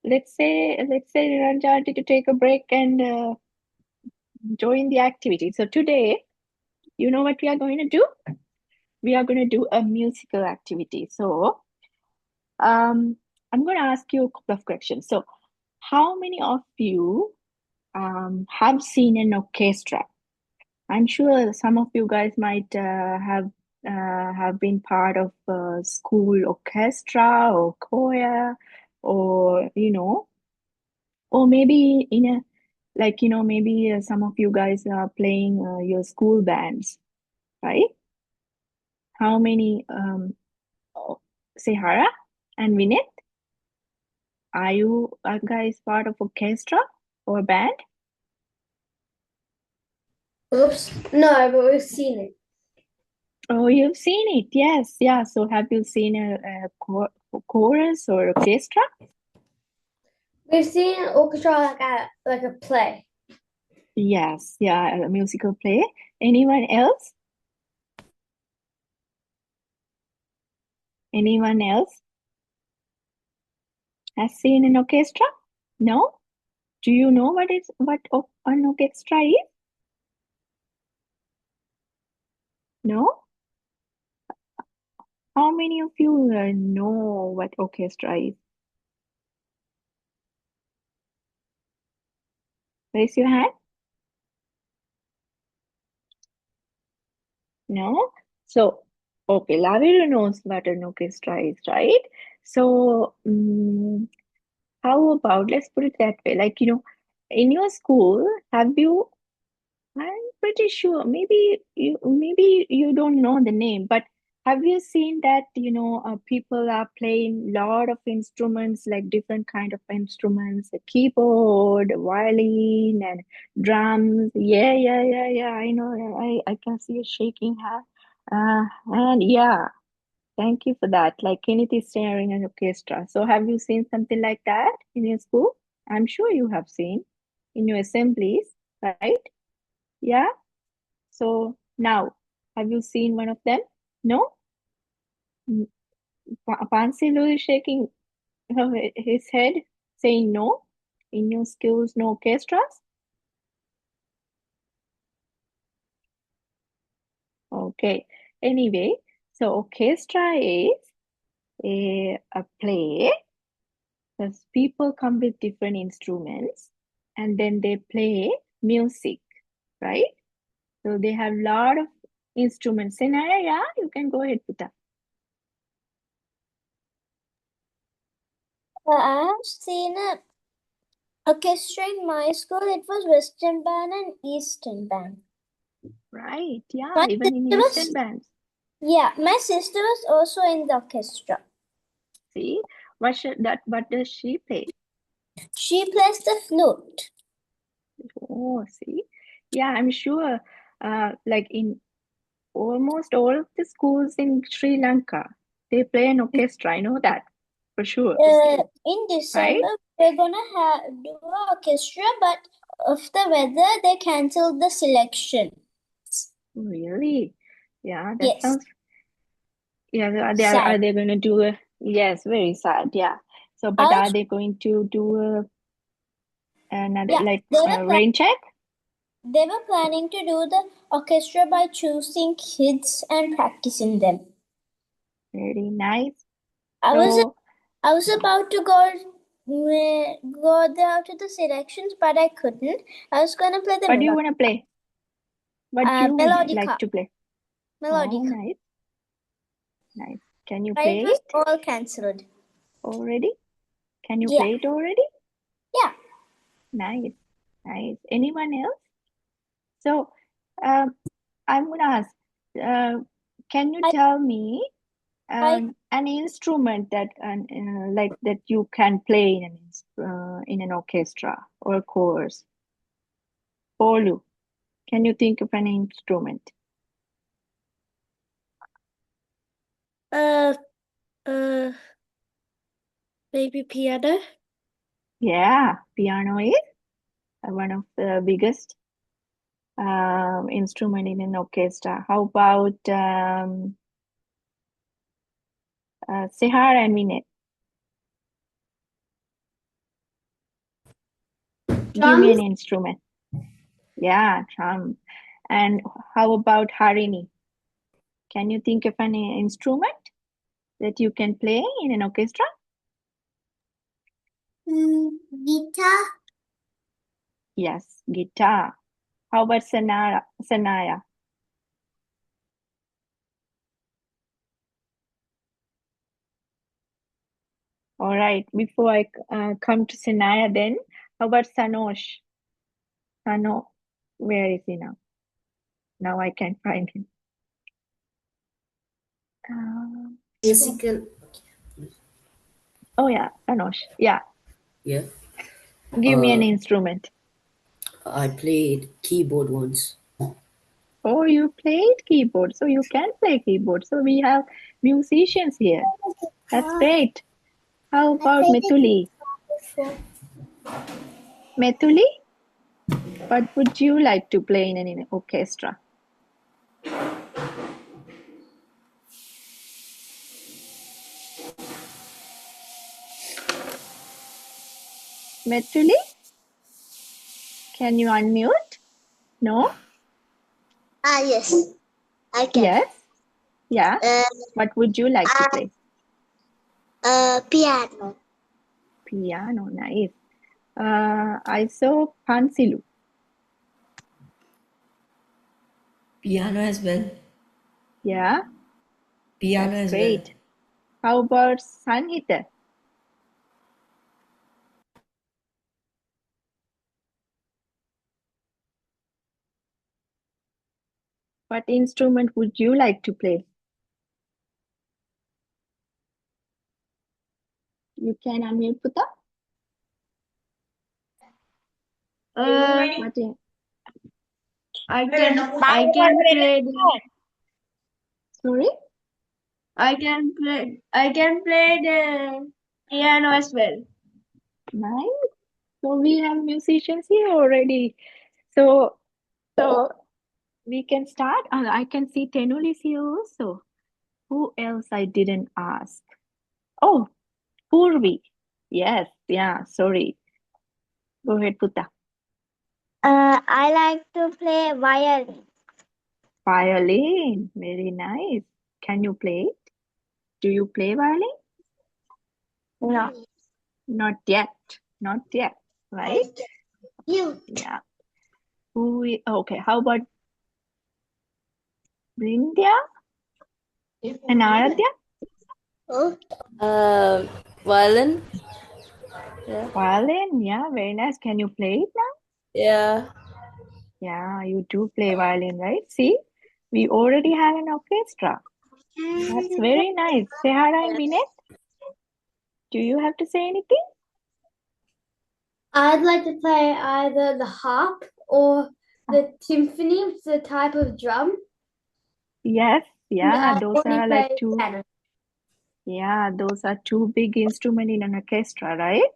Let's say Ranjansi to take a break and join the activity. So today, you know what we are going to do? We are going to do a musical activity. So I'm going to ask you a couple of questions. So how many of you have seen an orchestra? I'm sure some of you guys might have been part of a school orchestra or choir, or or maybe in a maybe some of you guys are playing your school bands, right? How many? Sehara and Vinith, are you guys part of orchestra or band? Oops. No, but we've seen it. Oh, you've seen it. Yes, yeah. So have you seen a chorus or orchestra? We've seen an orchestra like a play. Yes, yeah, a musical play. Anyone else? Anyone else has seen an orchestra? No? Do you know what an orchestra is? No? How many of you know what orchestra is? Raise your hand. No? So, okay, Lavira knows what an orchestra is, right? So, how about, let's put it that way, like, in your school, I'm pretty sure, maybe you don't know the name, but have you seen that, people are playing a lot of instruments, like different kind of instruments, a keyboard, a violin, and drums? Yeah. I know. I can see you shaking her. And yeah, thank you for that. Like Kenneth is sharing an orchestra. So have you seen something like that in your school? I'm sure you have seen in your assemblies, right? Yeah. So now, have you seen one of them? No? Pansilu is shaking his head, saying no. In your schools, no orchestras? Okay. Anyway, so orchestra is a play. Because people come with different instruments and then they play music, right? So they have a lot of instruments. Senaya, yeah, you can go ahead, Pita. I have seen orchestra in my school, it was Western band and Eastern band. Right, yeah, My even in sister Eastern bands. Yeah, my sister was also in the orchestra. See, what does she play? She plays the flute. Oh, see, yeah, I'm sure, like in almost all of the schools in Sri Lanka, they play an orchestra. I know that for sure. In December, Right? we're gonna do an orchestra, but of the weather, they cancelled the selection. Really? Yeah, that Yes. sounds. Yeah, are Sad. they going to do a? Yes, very sad. Yeah. So, but are they going to do another rain check? They were planning to do the orchestra by choosing kids and practicing them. Very nice. I was about to go there to the selections, but I couldn't. I was gonna play the. What do you want to play? What do you Melodica. like to play? Melodica. Oh, nice. Nice. Can you But play it was it all cancelled. already? Can you Yeah. play it already? Yeah. Nice. Nice. Anyone else? So, I'm going to ask, can you tell me an instrument that like that you can play in an orchestra or a chorus? Olu, can you think of an instrument? Maybe piano? Yeah, piano is one of the biggest instrument in an orchestra. How about Sehar and Minet? Give me an instrument. Yeah, drum. And how about Harini? Can you think of an instrument that you can play in an orchestra? Guitar. Yes, guitar. How about Sanaya? All right, before I come to Sanaya then, how about Sanosh? Sano, where is he now? Now I can find him. Musical. Oh yeah, Sanosh. Yeah. Yeah. Give me an instrument. I played keyboard once. Oh, you played keyboard, so you can play keyboard. So we have musicians here. That's great. How about Methuli? Methuli, what would you like to play in an orchestra? Methuli, can you unmute? No? Yes. I can. Yes? Yeah? What would you like to play? Piano. Piano, nice. I saw Pansilu. Piano as well. Yeah? Piano That's as great. How about Sanhita? What instrument would you like to play? You can unmute Putta. I can play the, Sorry? I can play the piano as well. Nice. So we have musicians here already. So we can start. I can see Tenul is here also. Who else I didn't ask? Oh, Purvi. Yes, yeah, sorry. Go ahead, Putta. I like to play violin. Violin. Very nice. Can you play it? Do you play violin? No. Not yet. Not yet, right? Yeah. Okay, how about Brindya and Aradhya? Violin. Yeah. Violin, yeah, very nice. Can you play it now? Yeah. Yeah, you do play violin, right? See, we already have an orchestra. That's very nice. Sehara and Binet, do you have to say anything? I'd like to play either the harp or the timpani, which is a type of drum. Yes, yeah, I those only are like play two. piano. Yeah, those are two big instruments in an orchestra, right?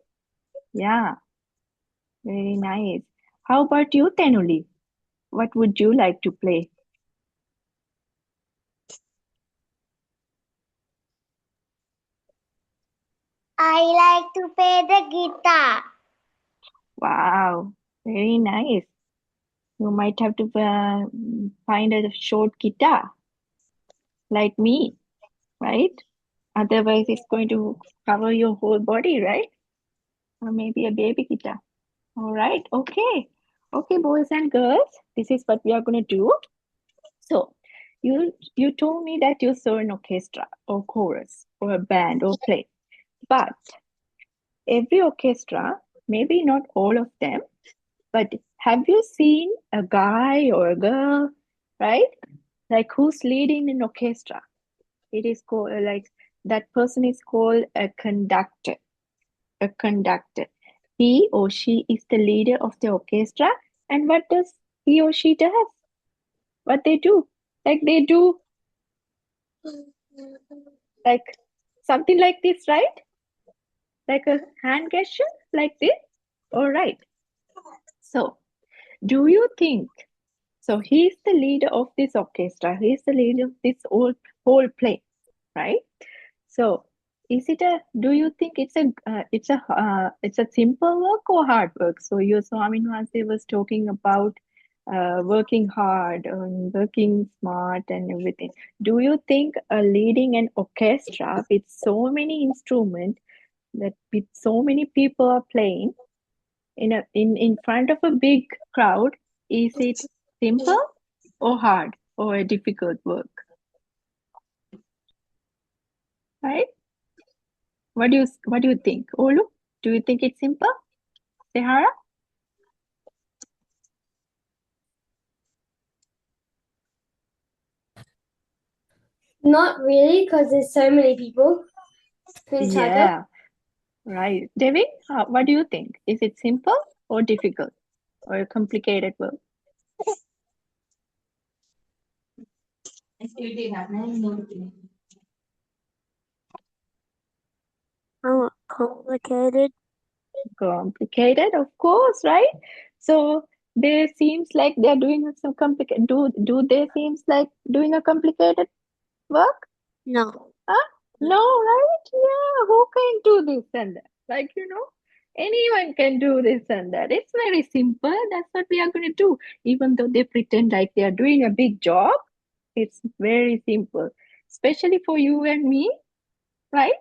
Yeah, very nice. How about you, Tenuli? What would you like to play? I like to play the guitar. Wow, very nice. You might have to find a short guitar like me, right? Otherwise, it's going to cover your whole body, right? Or maybe a baby guitar. All right, okay. Okay, boys and girls, this is what we are going to do. So, you told me that you saw an orchestra or chorus or a band or play, but every orchestra, maybe not all of them, but have you seen a guy or a girl, right? Like who's leading an orchestra? It is called like that person is called a conductor. A conductor. He or she is the leader of the orchestra, and what does he or she does? What they do? Like they do like something like this, right? Like a hand gesture, like this. All right. So, do you think? So he's the leader of this orchestra. He's the leader of this whole play, right? So, is it a? Do you think it's a simple work or hard work? So your Swami Vahanse was talking about working hard and working smart and everything. Do you think leading an orchestra with so many instruments that with so many people are playing in front of a big crowd, is it simple or hard or a difficult work? Right? What do you think? Olu, do you think it's simple? Sehara? Not really, because there's so many people in charge of. Yeah, right. Devi, what do you think? Is it simple or difficult or a complicated work? Complicated. Complicated, of course, right? So they seems like they're doing some complicated. Do they seems like doing a complicated work? No. Huh? No, right? Yeah, who can do this and that? Like, anyone can do this and that. It's very simple. That's what we are going to do. Even though they pretend like they are doing a big job, it's very simple. Especially for you and me, right?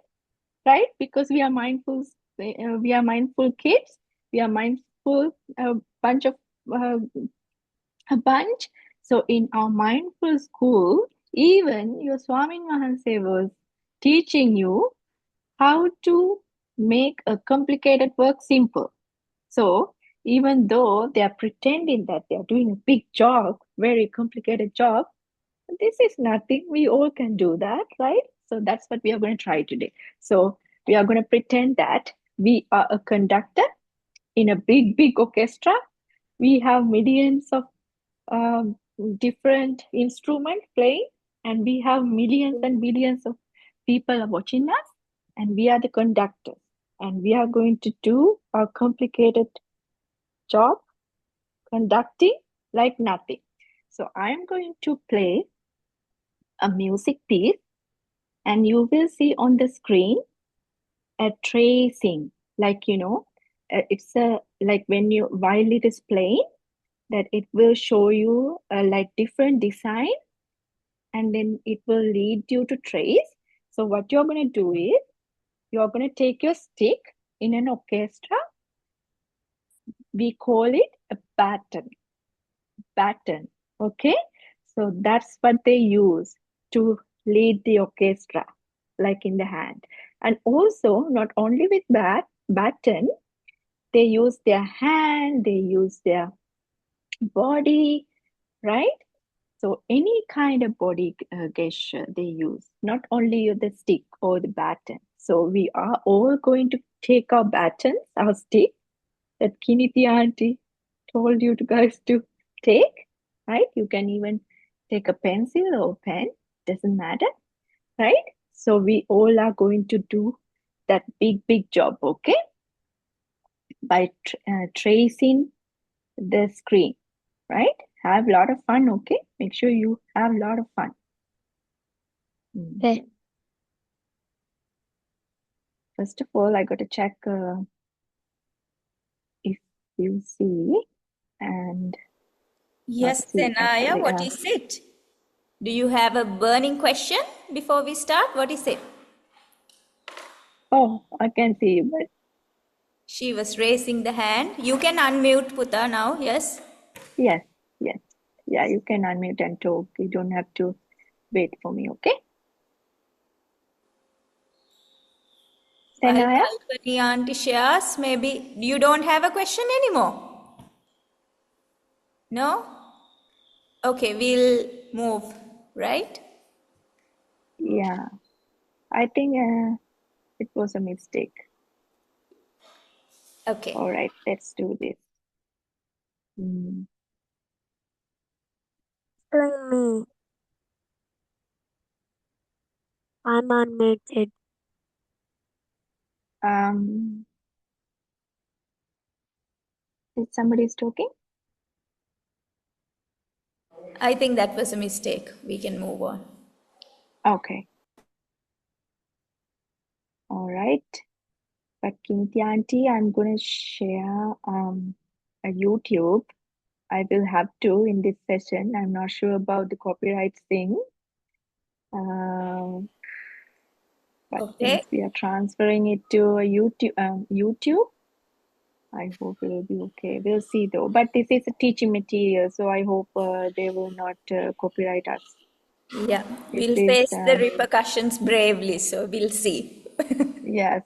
Right? Because we are mindful. We are mindful kids. We are mindful bunch of a bunch. So in our mindful school, even your Swami Vahanse was teaching you how to make a complicated work simple. So even though they are pretending that they are doing a big job, very complicated job, this is nothing. We all can do that, right? So that's what we are going to try today. So we are going to pretend that we are a conductor in a big, big orchestra. We have millions of um, different instruments playing, and we have millions and billions of people watching us, and we are the conductors, and we are going to do a complicated job conducting like nothing. So I'm going to play a music piece, and you will see on the screen a tracing, like it's a like when you while it is playing, that it will show you like different design, and then it will lead you to trace. So what you're going to do is you're going to take your stick in an orchestra. We call it a baton. Baton. Okay. So that's what they use to lead the orchestra, like in the hand. And also, not only with baton, They use their hand, they use their body, right? So any kind of body gesture they use, not only the stick or the baton. So we are all going to take our batons, our stick that Kiniti auntie told you guys to take, right? You can even take a pencil or pen, doesn't matter, right? So we all are going to do that big job, okay? By tracing the screen, right? Have a lot of fun, okay? Make sure you have a lot of fun. Okay. First of all, I got to check if you see, and Yes, see Senaya, actually. what is it? Do you have a burning question before we start? What is it? Oh, I can see you, but She was raising the hand. You can unmute Puta now, yes? yes, yeah, you can unmute and talk. You don't have to wait for me, okay? While Senaya? Kalpani auntie shares, maybe you don't have a question anymore? No? Okay, we'll move, right? Yeah, I think it was a mistake. Okay. All right, let's do this. Explain me. I'm unmuted. Is somebody talking? I think that was a mistake. We can move on. Okay. All right. But Kinti auntie, I'm going to share a YouTube. I will have to in this session. I'm not sure about the copyright thing. But Okay. since we are transferring it to a YouTube, I hope it will be okay. We'll see though. But this is a teaching material, so I hope they will not copyright us. Yeah, If we'll this, face the repercussions bravely, so we'll see. yes.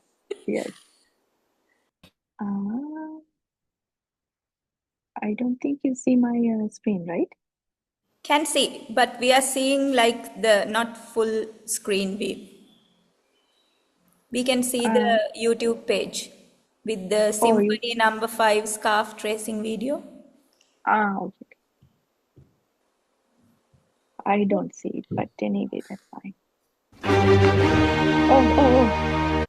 I don't think you see my screen, right? Can see, but we are seeing like the not full screen view. We can see the YouTube page with the Symphony number 5 scarf tracing video. Okay. I don't see it, but anyway, that's fine. Oh.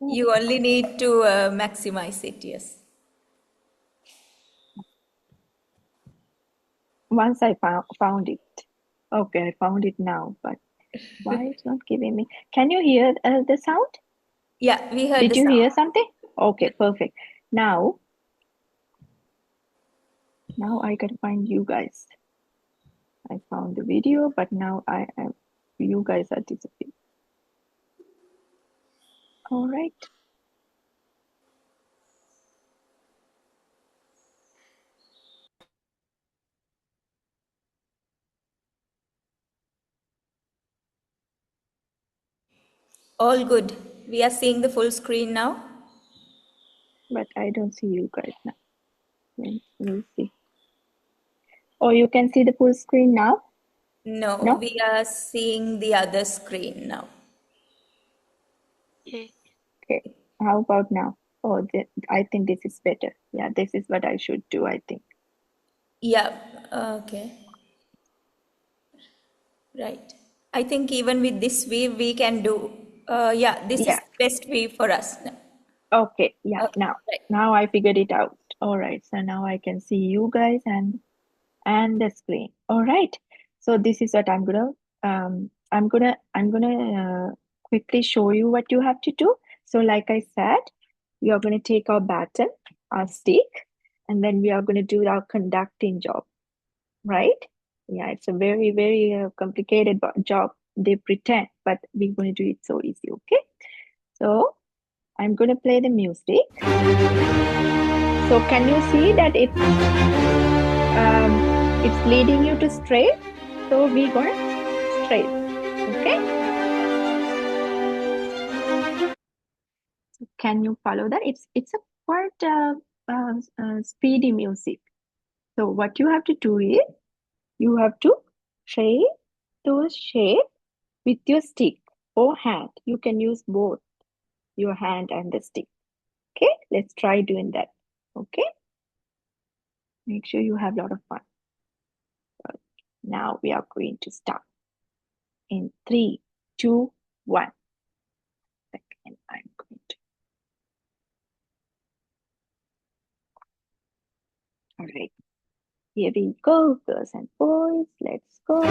You only need to maximize it, yes. Once I found it. Okay, I found it now, but why it's not giving me? Can you hear the sound? Yeah, we heard Did the you sound. hear something? Okay, perfect. Now I gotta find you guys. I found the video, but now you guys are disappearing. All right. All good. We are seeing the full screen now. But I don't see you guys now. We'll see. Oh, you can see the full screen now? No, we are seeing the other screen now. Okay. How about now? Oh, I think this is better. Yeah, this is what I should do, I think. Yeah, okay. Right. I think even with this view, we can do. This is the best view for us. Okay, yeah, Okay, now I figured it out. All right, so now I can see you guys and the screen. All right, so this is what I'm gonna quickly show you what you have to do. So like I said, we are gonna take our baton, our stick, and then we are gonna do our conducting job, right? Yeah, it's a very, very complicated job. They pretend, but we're gonna do it so easy, okay? So I'm gonna play the music. So can you see that it's leading you to straight? So we're gonna straight, okay? So can you follow that? It's a quite speedy music. So what you have to do is you have to trace those shapes with your stick or hand. You can use both your hand and the stick. Okay, let's try doing that. Okay, make sure you have a lot of fun. Now we are going to start in 3, 2, 1. Second, I'm going to. All right, here we go, girls and boys. Let's go.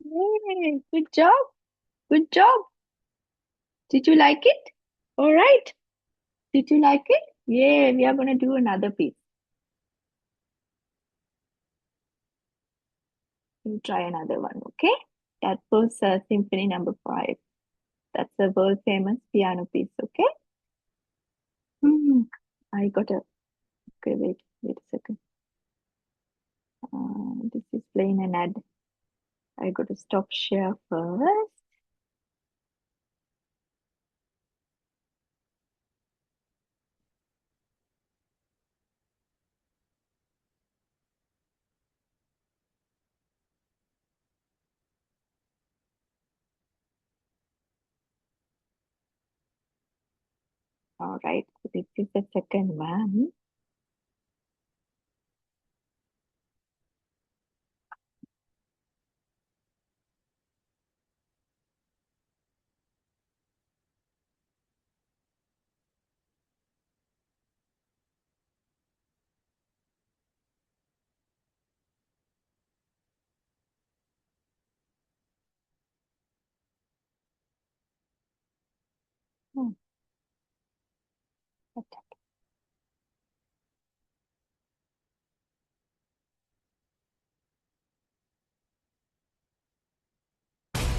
Yay, good job. Good job. Did you like it? All right. Did you like it? Yeah, we are going to do another piece. We'll try another one, okay? That was Symphony number 5. That's a world famous piano piece, okay? I got a, okay, wait a second. This is playing an ad. I got to stop share first. All right, so this is the second one. Hmm. Okay.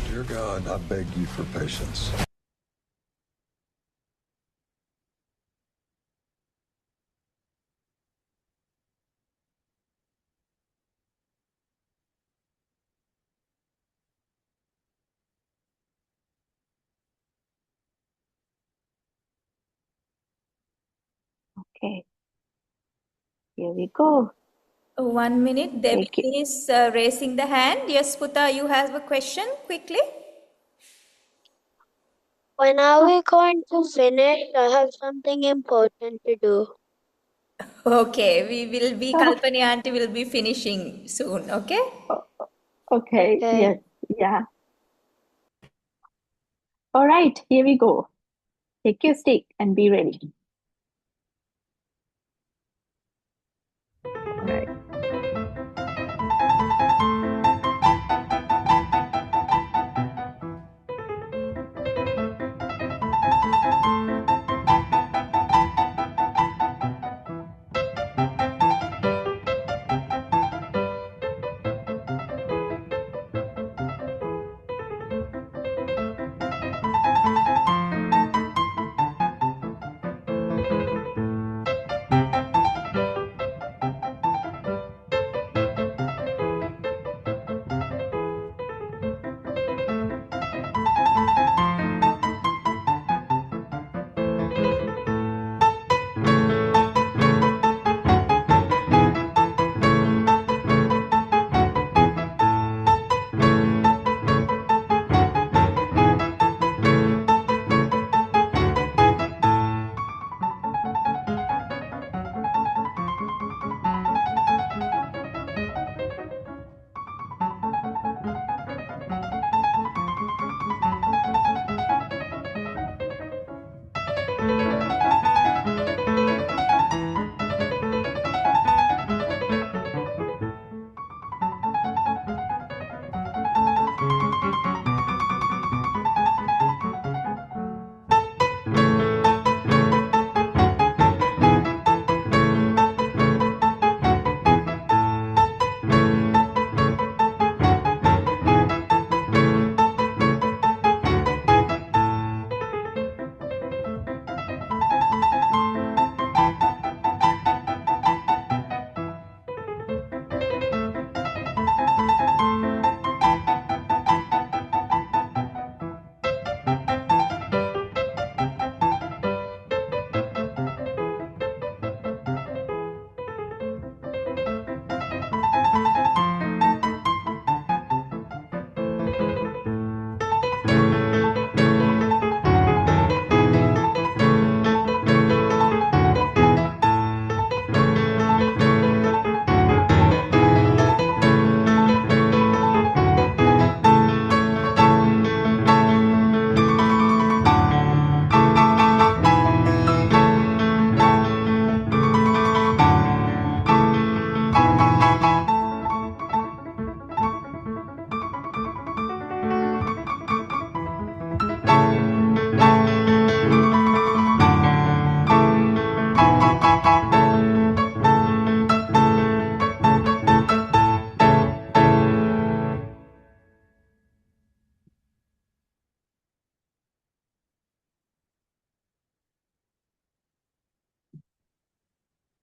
Dear God, I beg you for patience. Okay, here we go. 1 minute. Debbie Take it. is raising the hand. Yes, Puta, you have a question quickly? When are we going to finish? I have something important to do. Okay, we will be, Kalpani auntie will be finishing soon, okay? Okay, Okay. yes, yeah. All right, here we go. Take your stick and be ready. All right.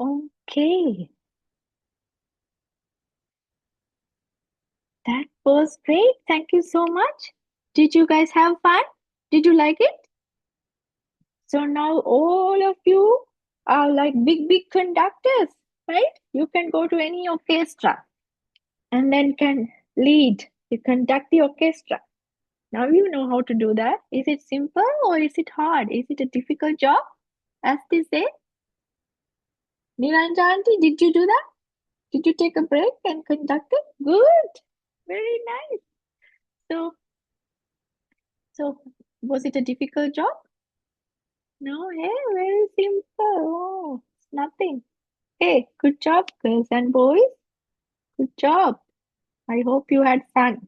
Okay, that was great. Thank you so much. Did you guys have fun? Did you like it? So now all of you are like big conductors, right? You can go to any orchestra and then can lead, you conduct the orchestra. Now you know how to do that. Is it simple or is it hard? Is it a difficult job, as they say? Niranja auntie, did you do that? Did you take a break and conduct it? Good. Very nice. So was it a difficult job? No, hey, very simple. Oh, it's nothing. Hey, good job, girls and boys. Good job. I hope you had fun.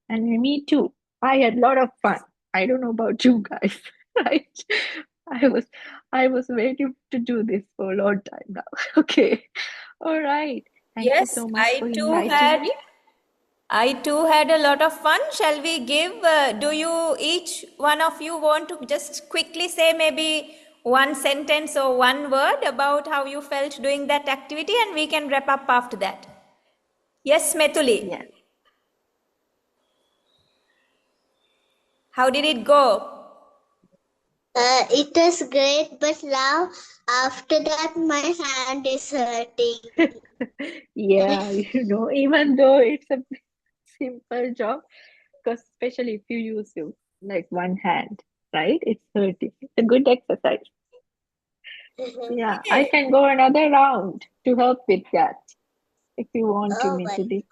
And me too. I had a lot of fun. I don't know about you guys, right? I was waiting to do this for a long time now. Okay. All right. Thank you Yes, so much for inviting me. I too had a lot of fun. Shall we give, do you, each one of you want to just quickly say maybe one sentence or one word about how you felt doing that activity, and we can wrap up after that. Yes, Metuli. Yes. How did it go? It was great, but now after that my hand is hurting. Yeah, even though it's a simple job, because especially if you use your like one hand, right? It's hurting. It's a good exercise. Yeah, I Okay. can go another round to help with that if you want to, Oh my Mithili.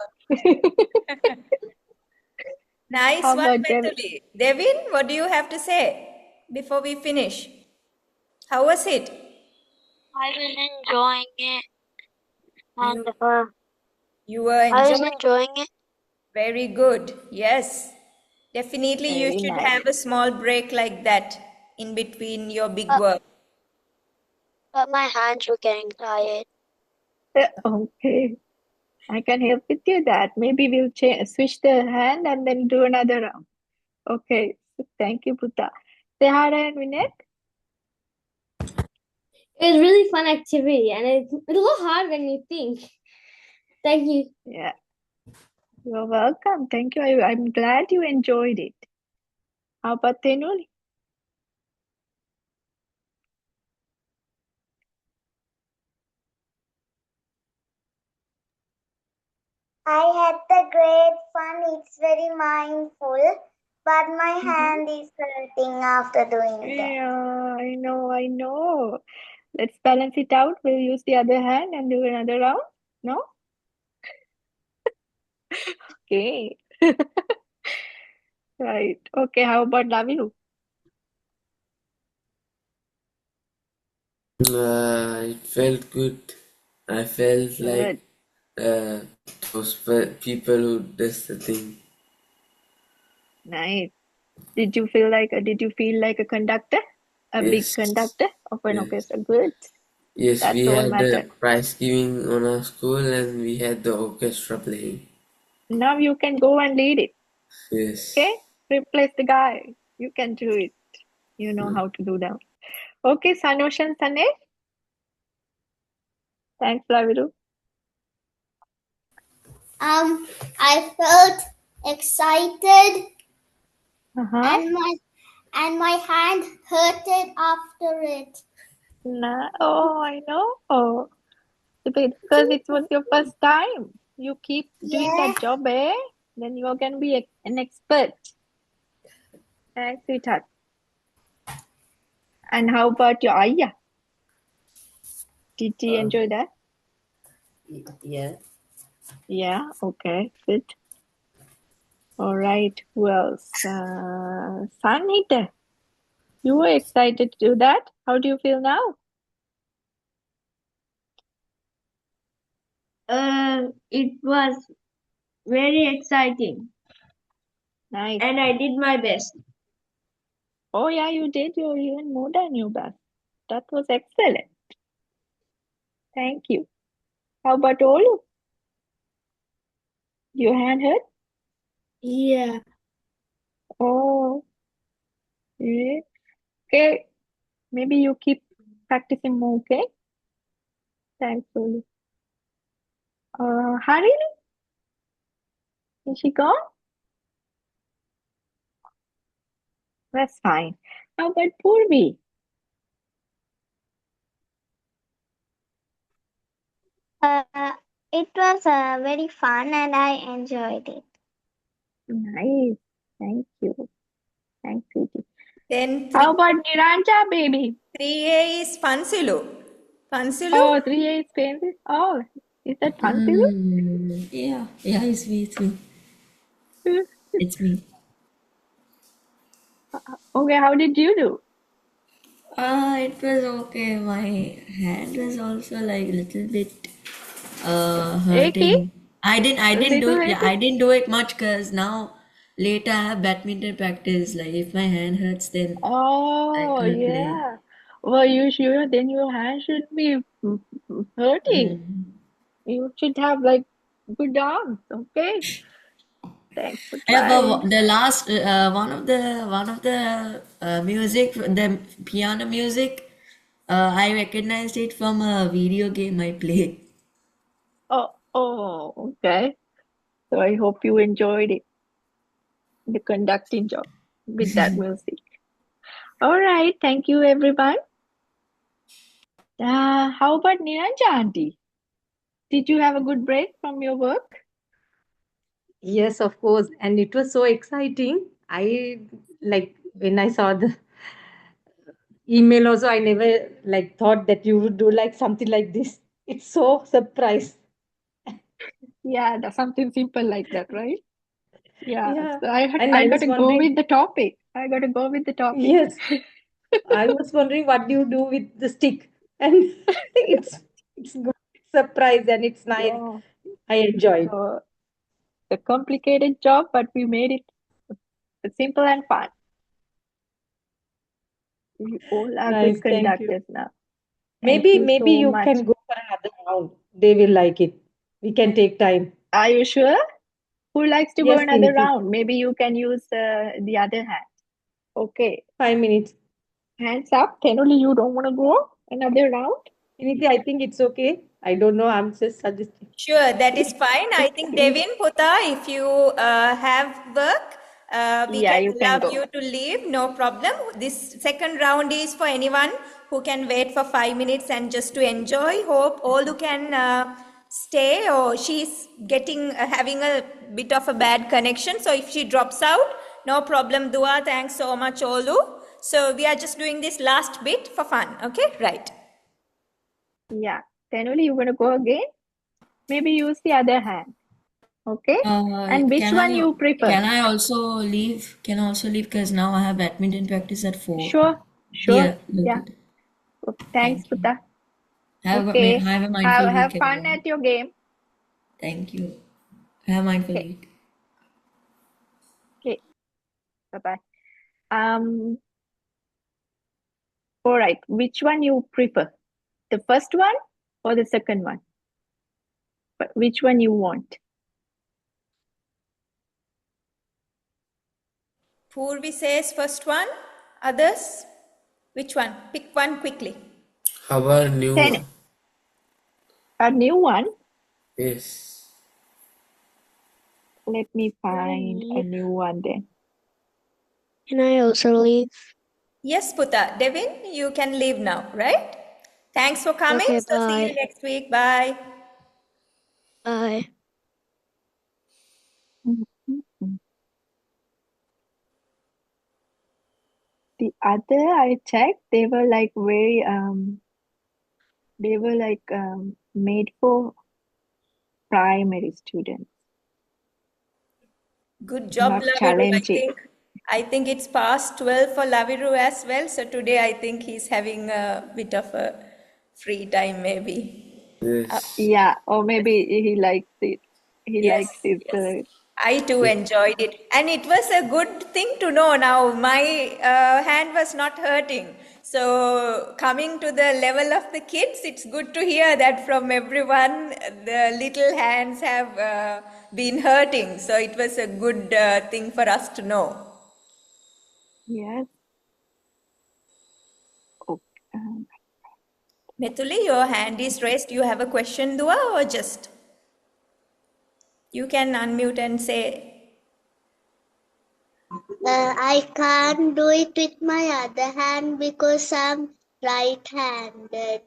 Nice How one, about Dev? Metuli. Devin, what do you have to say before we finish? How was it? I was enjoying it, and You were I was enjoying. enjoying it, Very good. Yes. Definitely you Very should nice. have a small break like that in between your big work. but my hands were getting tired. Okay, I can help with you that. Maybe we'll switch the hand and then do another round. Okay, so thank you, Buddha. Say hi and Vinay. It was really fun activity, and it's a little hard when you think. Thank you. Yeah, you're welcome. Thank you. I'm glad you enjoyed it. How about Tenuli? I had the great fun. It's very mindful, but my hand is hurting after doing that. Yeah, I know. Let's balance it out. We'll use the other hand and do another round. No? Okay. Right. Okay, how about Lavilu? It felt good. I felt like Good. those people who does the thing. Nice. Did you feel like a conductor? A big Yes. conductor of an Yes. orchestra? Good. Yes, That's we all had the matters. prize giving on our school and we had the orchestra playing. Now you can go and lead it. Yes. Okay? Replace the guy. You can do it. You know how to do that. Okay, Sanosh and Sanesh. Thanks, Lavilu. I felt excited Uh-huh. and my hand hurted after it. Oh, I know. Oh, because it was your first time. You keep doing Yeah. that job, eh? Then you are going to be an expert. Thanks, sweetheart. And how about your Aya? Did you enjoy that? Yeah. Yeah, okay, good. All right, who else? Sanita, you were excited to do that. How do you feel now? It was very exciting. Nice. And I did my best. Oh, yeah, you did. You're even more than your best. That was excellent. Thank you. How about Olu? Your hand hurt? Yeah. Oh, yeah. Okay. Maybe you keep practicing more, okay? thankfully. Harini, is she gone? That's fine. How about Purvi? It was very fun and I enjoyed it. Nice. Thank you. Thanks, sweetie. Then How about Niranja, baby? 3A is Pansilu. Pansilu? Oh, 3A is fancy. Oh, is that Pansilu? Yeah, it's me, It's me. Okay, how did you do? It was okay. My hand was also like a little bit Achy? hurting. I didn't do Little it. Yeah, achy? I didn't do it much because now later I have badminton practice. Like if my hand hurts, then I Oh, can't play. yeah. Well, you sure then your hand should be hurting. You should have like good arms. Okay. Thanks for Yeah, trying. but the last one of the music, the piano music, I recognized it from a video game I played. Oh, okay. So I hope you enjoyed it, the conducting job with that music. All right. Thank you, everyone. How about Niranja auntie? Did you have a good break from your work? Yes, of course. And it was so exciting. I like when I saw the email also, I never like thought that you would do like something like this. It's so surprise. Yeah, that's something simple like that, right? Yeah. Yeah. So And I I got was to go wondering, with the topic. I got to go with the topic. yes, I was wondering what do you do with the stick? And it's good surprise and it's nice. Yeah. I enjoyed. So a complicated job, but we made it simple and fun. We all are Nice, good thank you. conductors now. Thank Maybe you maybe so you much. can go for another round. They will like it. We can take time. Are you sure? Who likes to go Yes, another Tiniti. round? Maybe you can use the other hand. Okay. 5 minutes. Hands up. Tenuli, you don't want to go another round? Tiniti, I think it's okay. I don't know. I'm just suggesting. Sure, that is fine. I think Devin, Puta, if you have work, we Yeah, can you can allow go. you to leave, no problem. This second round is for anyone who can wait for 5 minutes and just to enjoy. Hope all who can stay, or she's getting having a bit of a bad connection. So if she drops out, no problem, Dua. Thanks so much, Olu. So we are just doing this last bit for fun. Okay, right. Yeah. Tenuli, you want to go again? Maybe use the other hand. Okay. And which one you prefer? Can I also leave? Can I also leave because now I have badminton practice at 4. Sure. Yeah, Yeah. Thanks, Puta. Okay. Have a mindful Have week, fun everyone. at your game. Thank you. Have a mindful Okay. week. Okay. Bye-bye. All right. Which one you prefer? The first one or the second one? But which one you want? Purvi says first one. Others? Which one? Pick one quickly. How about a new one? A new one? Yes. Let me find a new one then. Can I also leave? Yes, Puta. Devin, you can leave now, right? Thanks for coming. Okay, So see you bye. next week. Bye. Bye. The other I checked, they were like very made for primary students. Good job, Not Laviru. challenging. I think it's past 12 for Laviru as well. So today I think he's having a bit of a free time maybe. Yes. Yeah, or maybe he likes it. He Yes, likes it. yes. I too enjoyed it. And it was a good thing to know now. My hand was not hurting. So, coming to the level of the kids, it's good to hear that from everyone, the little hands have been hurting. So, it was a good thing for us to know. Yes. Okay. Methuli, your hand is raised. You have a question, Dua, or just? You can unmute and say. I can't do it with my other hand because I'm right-handed.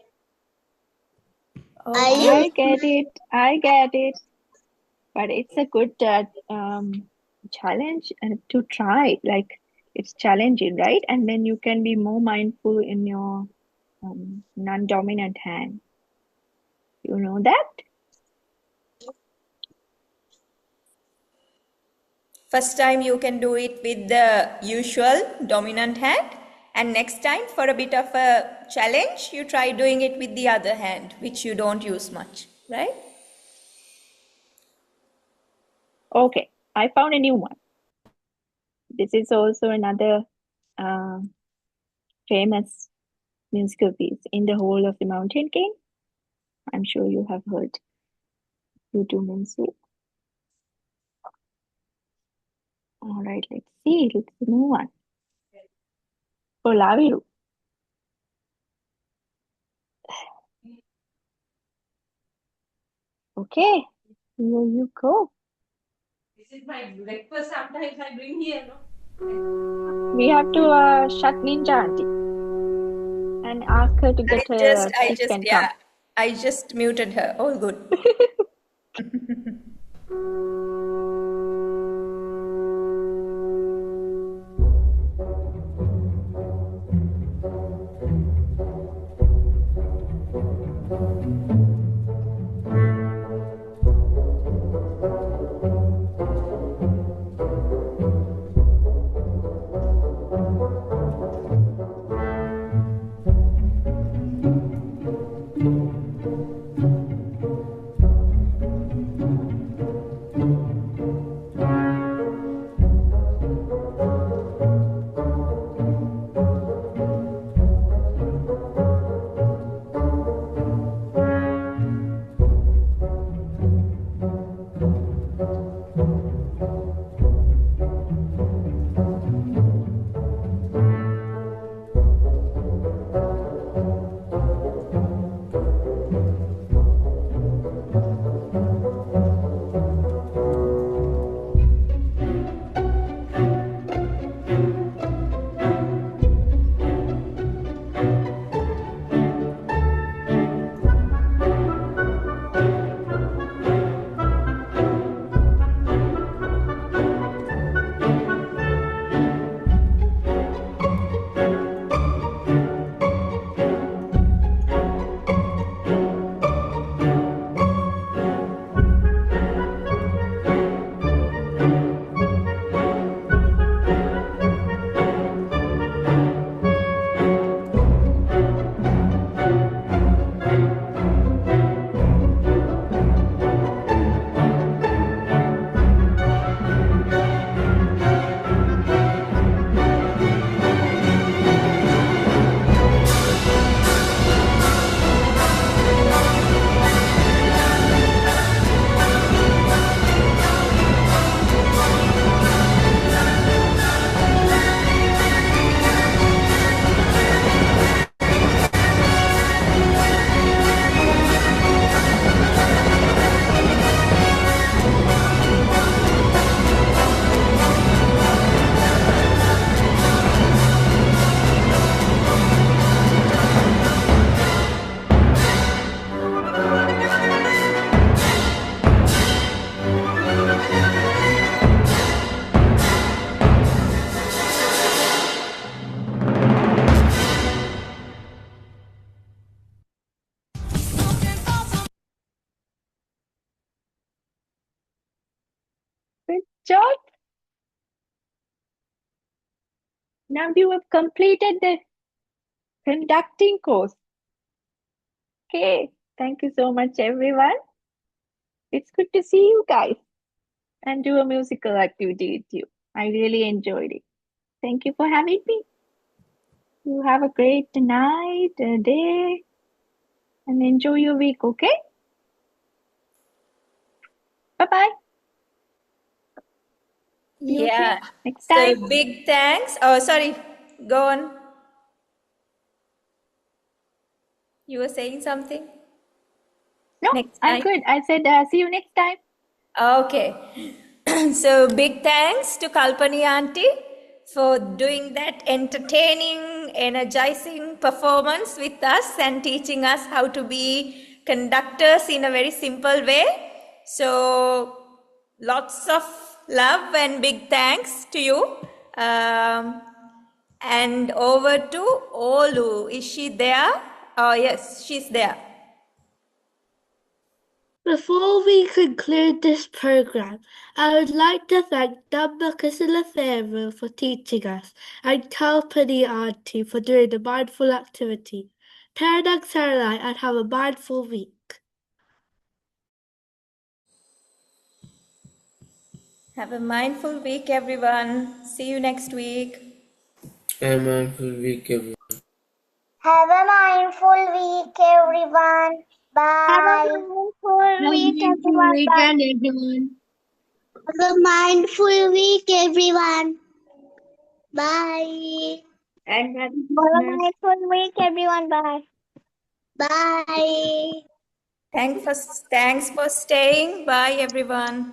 Okay. I get it. I get it. But it's a good challenge to try. Like it's challenging, right? And then you can be more mindful in your non-dominant hand. You know that? First time you can do it with the usual dominant hand, and next time for a bit of a challenge, you try doing it with the other hand, which you don't use much, right? Okay, I found a new one. This is also another famous musical piece, In the Hole of the Mountain King. I'm sure you have heard. You do, Minsu. All right, let's see. Let's move on. Olaviru. Okay, here you go. This is my breakfast. Sometimes I bring here, no? We have to shut Ninja Auntie and ask her to get a stick and come. I just muted her. All good. Good job. Now you have completed the conducting course. Okay, thank you so much, everyone. It's good to see you guys and do a musical activity with you. I really enjoyed it. Thank you for having me. You have a great night, day, and enjoy your week, okay? Bye-bye. Yeah. Next So time. big thanks. Oh, sorry. Go on. You were saying something? No, Next I'm time. good. I said see you next time. Okay. So big thanks to Kalpani Auntie for doing that entertaining, energizing performance with us and teaching us how to be conductors in a very simple way. So lots of love and big thanks to you. And over to Olu. Is she there? Oh yes, she's there. Before we conclude this program, I would like to thank Dhamma Kasila for teaching us and Kalpani Auntie for doing the mindful activity. Taranag Saranai and have a mindful week. Have a mindful week, everyone. See you next week. Have a mindful week, everyone. Have a mindful week, everyone. Have a Bye. mindful week, everyone. weekend, everyone. Have a mindful week, everyone. Bye. And happy Have a Christmas. mindful week, everyone. Bye. Bye. Thanks for staying. Bye, everyone.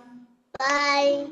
Bye.